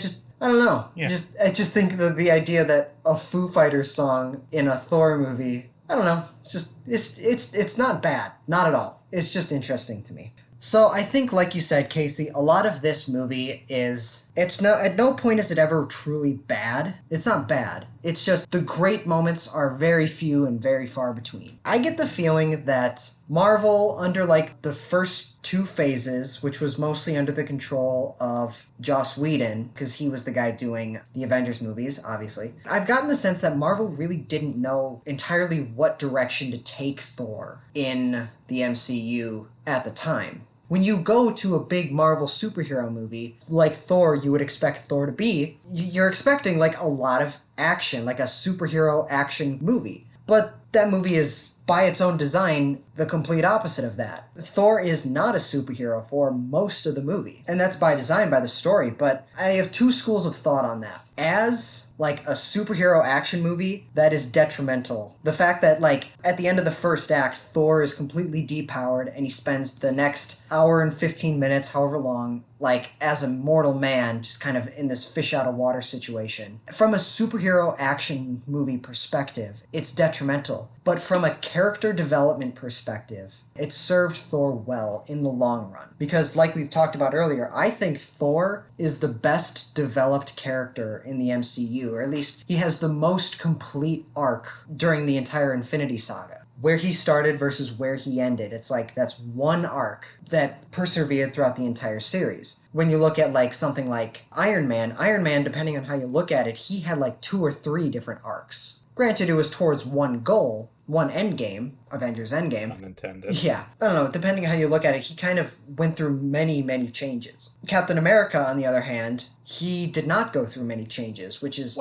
don't know. Yeah. I just think that the idea that a Foo Fighters song in a Thor movie, I don't know. It's just, it's not bad. Not at all. It's just interesting to me. So I think, like you said, Casey, a lot of this movie at no point is it ever truly bad. It's not bad. It's just the great moments are very few and very far between. I get the feeling that Marvel, under like the first two phases, which was mostly under the control of Joss Whedon, because he was the guy doing the Avengers movies, obviously. I've gotten the sense that Marvel really didn't know entirely what direction to take Thor in the MCU at the time. When you go to a big Marvel superhero movie, like Thor, you would expect Thor to be, you're expecting like a lot of action, like a superhero action movie. But that movie is, by its own design, the complete opposite of that. Thor is not a superhero for most of the movie. And that's by design, by the story, but I have two schools of thought on that. As, like, a superhero action movie, that is detrimental. The fact that, like, at the end of the first act, Thor is completely depowered, and he spends the next hour and 15 minutes, however long, like, as a mortal man, just kind of in this fish-out-of-water situation. From a superhero action movie perspective, it's detrimental. But from a character development perspective, it served Thor well in the long run. Because, like we've talked about earlier, I think Thor is the best developed character in the MCU, or at least he has the most complete arc during the entire Infinity Saga. Where he started versus where he ended. It's like, that's one arc that persevered throughout the entire series. When you look at like something like Iron Man, depending on how you look at it, he had like 2 or 3 different arcs. Granted, it was towards one goal, one endgame, Avengers Endgame. Unintended. Yeah, I don't know, depending on how you look at it, he kind of went through many, many changes. Captain America, on the other hand, he did not go through many changes, which is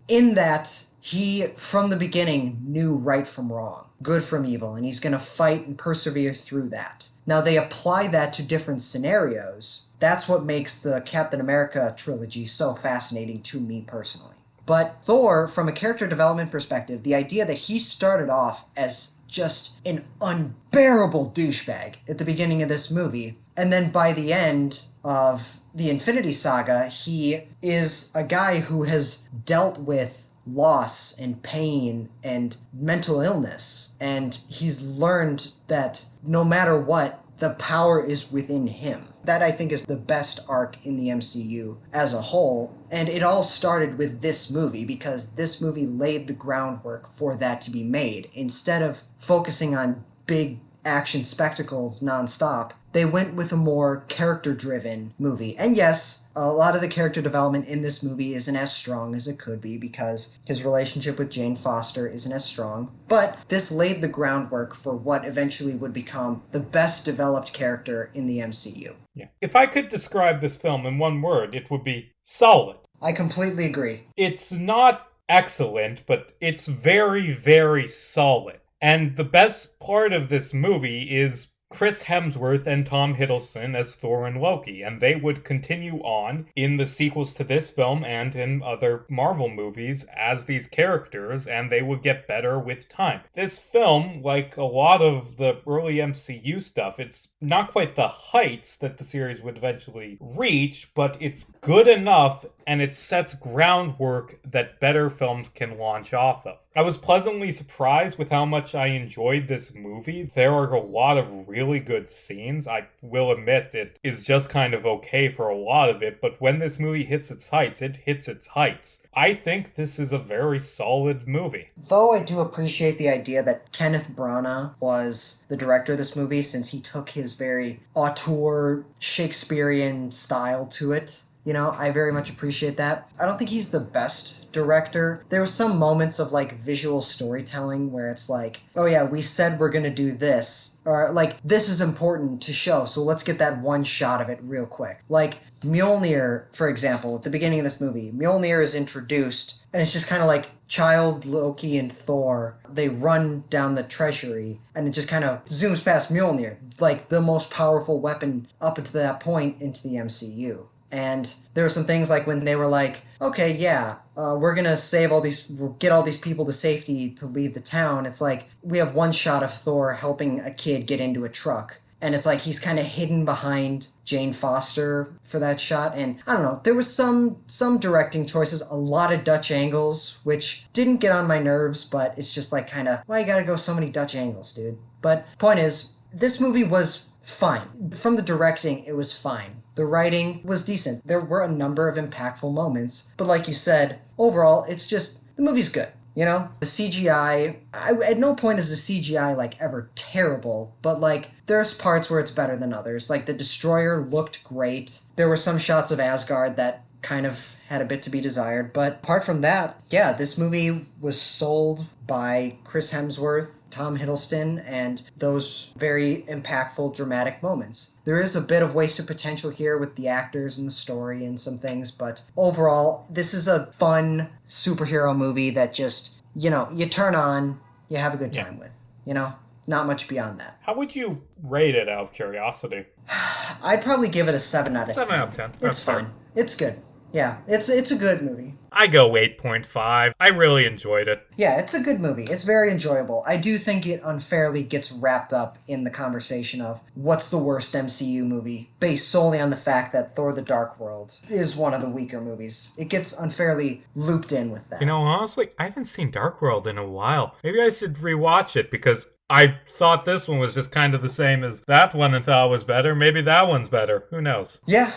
in that he, from the beginning, knew right from wrong, good from evil, and he's going to fight and persevere through that. Now, they apply that to different scenarios. That's what makes the Captain America trilogy so fascinating to me personally. But Thor, from a character development perspective, the idea that he started off as just an unbearable douchebag at the beginning of this movie, and then by the end of the Infinity Saga, he is a guy who has dealt with loss and pain and mental illness, and he's learned that no matter what, the power is within him. That, I think, is the best arc in the MCU as a whole. And it all started with this movie, because this movie laid the groundwork for that to be made. Instead of focusing on big action spectacles nonstop, they went with a more character-driven movie. And yes, a lot of the character development in this movie isn't as strong as it could be, because his relationship with Jane Foster isn't as strong. But this laid the groundwork for what eventually would become the best developed character in the MCU. Yeah. If I could describe this film in one word, it would be solid. I completely agree. It's not excellent, but it's very, very solid. And the best part of this movie is Chris Hemsworth and Tom Hiddleston as Thor and Loki, and they would continue on in the sequels to this film and in other Marvel movies as these characters, and they would get better with time. This film, like a lot of the early MCU stuff, it's not quite the heights that the series would eventually reach, but it's good enough, and it sets groundwork that better films can launch off of. I was pleasantly surprised with how much I enjoyed this movie. There are a lot of really good scenes. I will admit it is just kind of okay for a lot of it, but when this movie hits its heights, it hits its heights. I think this is a very solid movie. Though I do appreciate the idea that Kenneth Branagh was the director of this movie, since he took his very auteur Shakespearean style to it. You know, I very much appreciate that. I don't think he's the best director. There were some moments of, like, visual storytelling where it's like, oh yeah, we said we're gonna do this. Or, like, this is important to show, so let's get that one shot of it real quick. Like, Mjolnir, for example, at the beginning of this movie, Mjolnir is introduced, and it's just kind of like child Loki and Thor. They run down the treasury, and it just kind of zooms past Mjolnir, like the most powerful weapon up until that point into the MCU. And there were some things like when they were like, okay, yeah, we're gonna get all these people to safety to leave the town. It's like, we have one shot of Thor helping a kid get into a truck. And it's like he's kind of hidden behind Jane Foster for that shot. And I don't know, there was some directing choices, a lot of Dutch angles, which didn't get on my nerves, but it's just like kind of, why you gotta go so many Dutch angles, dude? But point is, this movie was fine. From the directing, it was fine. The writing was decent. There were a number of impactful moments. But like you said, overall, it's just, the movie's good. You know? The CGI, at no point is the CGI, like, ever terrible. But, like, there's parts where it's better than others. Like, the Destroyer looked great. There were some shots of Asgard that kind of had a bit to be desired. But apart from that, yeah, this movie was sold by Chris Hemsworth, Tom Hiddleston, and those very impactful, dramatic moments. There is a bit of wasted potential here with the actors and the story and some things, but overall, this is a fun superhero movie that just, you know, you turn on, you have a good time with. You know? Not much beyond that. How would you rate it out of curiosity? I'd probably give it a 7 out of 10. 7 out of 10. It's fine. Fair. It's good. Yeah, it's a good movie. I go 8.5. I really enjoyed it. Yeah, it's a good movie. It's very enjoyable. I do think it unfairly gets wrapped up in the conversation of what's the worst MCU movie, based solely on the fact that Thor the Dark World is one of the weaker movies. It gets unfairly looped in with that. You know, honestly, I haven't seen Dark World in a while. Maybe I should rewatch it, because I thought this one was just kind of the same as that one and thought it was better. Maybe that one's better. Who knows? Yeah,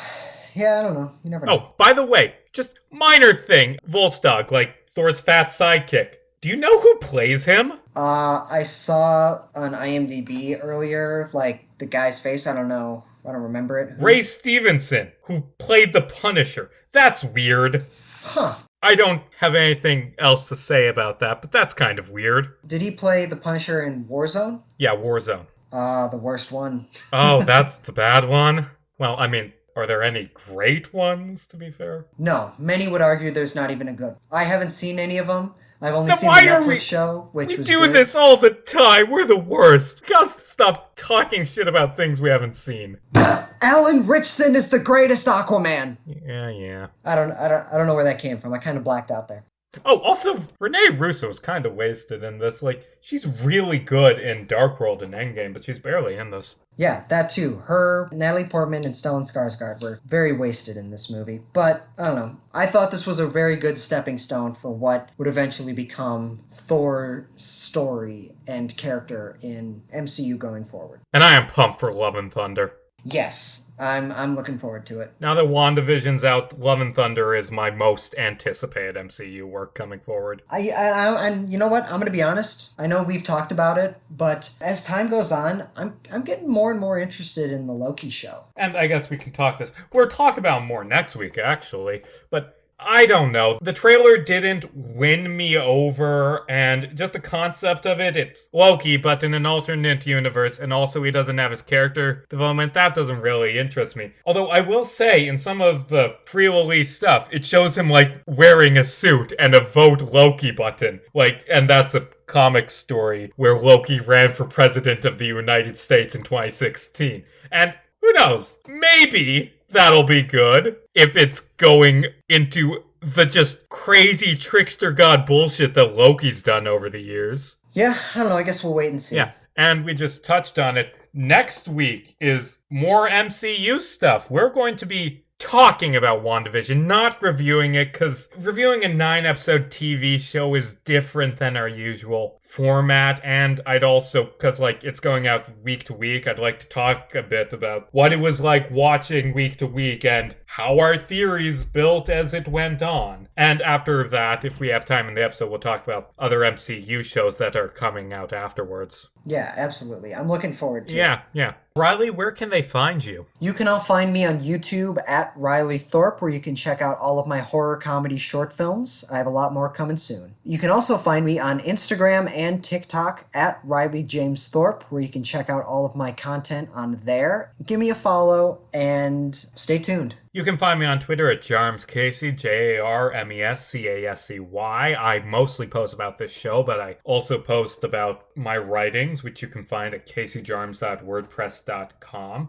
I don't know. You never know. Oh, by the way, just minor thing. Volstagg, like Thor's fat sidekick. Do you know who plays him? I saw on IMDb earlier, like, the guy's face. I don't know. I don't remember it. Ray Stevenson, who played the Punisher. That's weird. Huh. I don't have anything else to say about that, but that's kind of weird. Did he play the Punisher in Warzone? Yeah, Warzone. The worst one. Oh, that's the bad one? Well, I mean, are there any great ones, to be fair? No, many would argue there's not even a good. I haven't seen any of them. I've only seen the Netflix show, which was good. We do this all the time. We're the worst. We gotta stop talking shit about things we haven't seen. Alan Ritchson is the greatest Aquaman. Yeah. I don't know where that came from. I kind of blacked out there. Oh, also, Renee Russo's kind of wasted in this. Like, she's really good in Dark World and Endgame, but she's barely in this. Yeah, that too. Her, Natalie Portman, and Stellan Skarsgård were very wasted in this movie. But, I don't know. I thought this was a very good stepping stone for what would eventually become Thor's story and character in MCU going forward. And I am pumped for Love and Thunder. Yes, I'm looking forward to it. Now that WandaVision's out, Love and Thunder is my most anticipated MCU work coming forward. And you know what? I'm gonna be honest. I know we've talked about it, but as time goes on, I'm getting more and more interested in the Loki show. And I guess we can talk this. We'll talk about more next week, actually. But I don't know. The trailer didn't win me over, and just the concept of it, it's Loki, but in an alternate universe, and also he doesn't have his character development. That doesn't really interest me. Although I will say, in some of the pre-release stuff, it shows him, like, wearing a suit and a Vote Loki button. Like, and that's a comic story where Loki ran for president of the United States in 2016. And who knows? Maybe that'll be good if it's going into the just crazy trickster god bullshit that Loki's done over the years. Yeah, I don't know. I guess we'll wait and see. Yeah, and we just touched on it. Next week is more MCU stuff. We're going to be talking about WandaVision, not reviewing it, because reviewing a 9-episode TV show is different than our usual format, and I'd also, because like it's going out week to week, I'd like to talk a bit about what it was like watching week to week and how our theories built as it went on. And after that, if we have time in the episode, we'll talk about other MCU shows that are coming out afterwards. Yeah, absolutely. I'm looking forward to it. Yeah. Riley, where can they find you? You can all find me on YouTube at Riley Thorpe, where you can check out all of my horror comedy short films. I have a lot more coming soon. You can also find me on Instagram and TikTok at Riley James Thorpe, where you can check out all of my content on there. Give me a follow and stay tuned. You can find me on Twitter at Jarmes Casey, JarmesCasey. I mostly post about this show, but I also post about my writings, which you can find at CaseyJarmes.wordpress.com.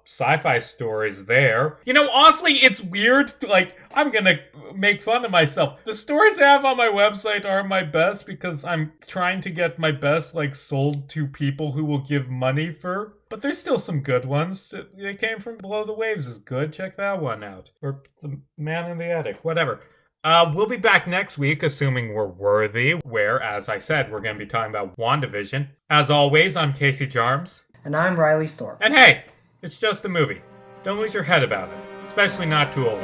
Sci-fi stories there. You know, honestly, it's weird. Like, I'm gonna make fun of myself. The stories I have on my website are my best because I'm trying to get my best, like, sold to people who will give money for. But there's still some good ones. They came from Below the Waves is good. Check that one out. Or The Man in the Attic. Whatever. We'll be back next week, assuming we're worthy, where, as I said, we're going to be talking about WandaVision. As always, I'm Casey Jarmes. And I'm Riley Thorpe. And hey, it's just a movie. Don't lose your head about it, especially not too old.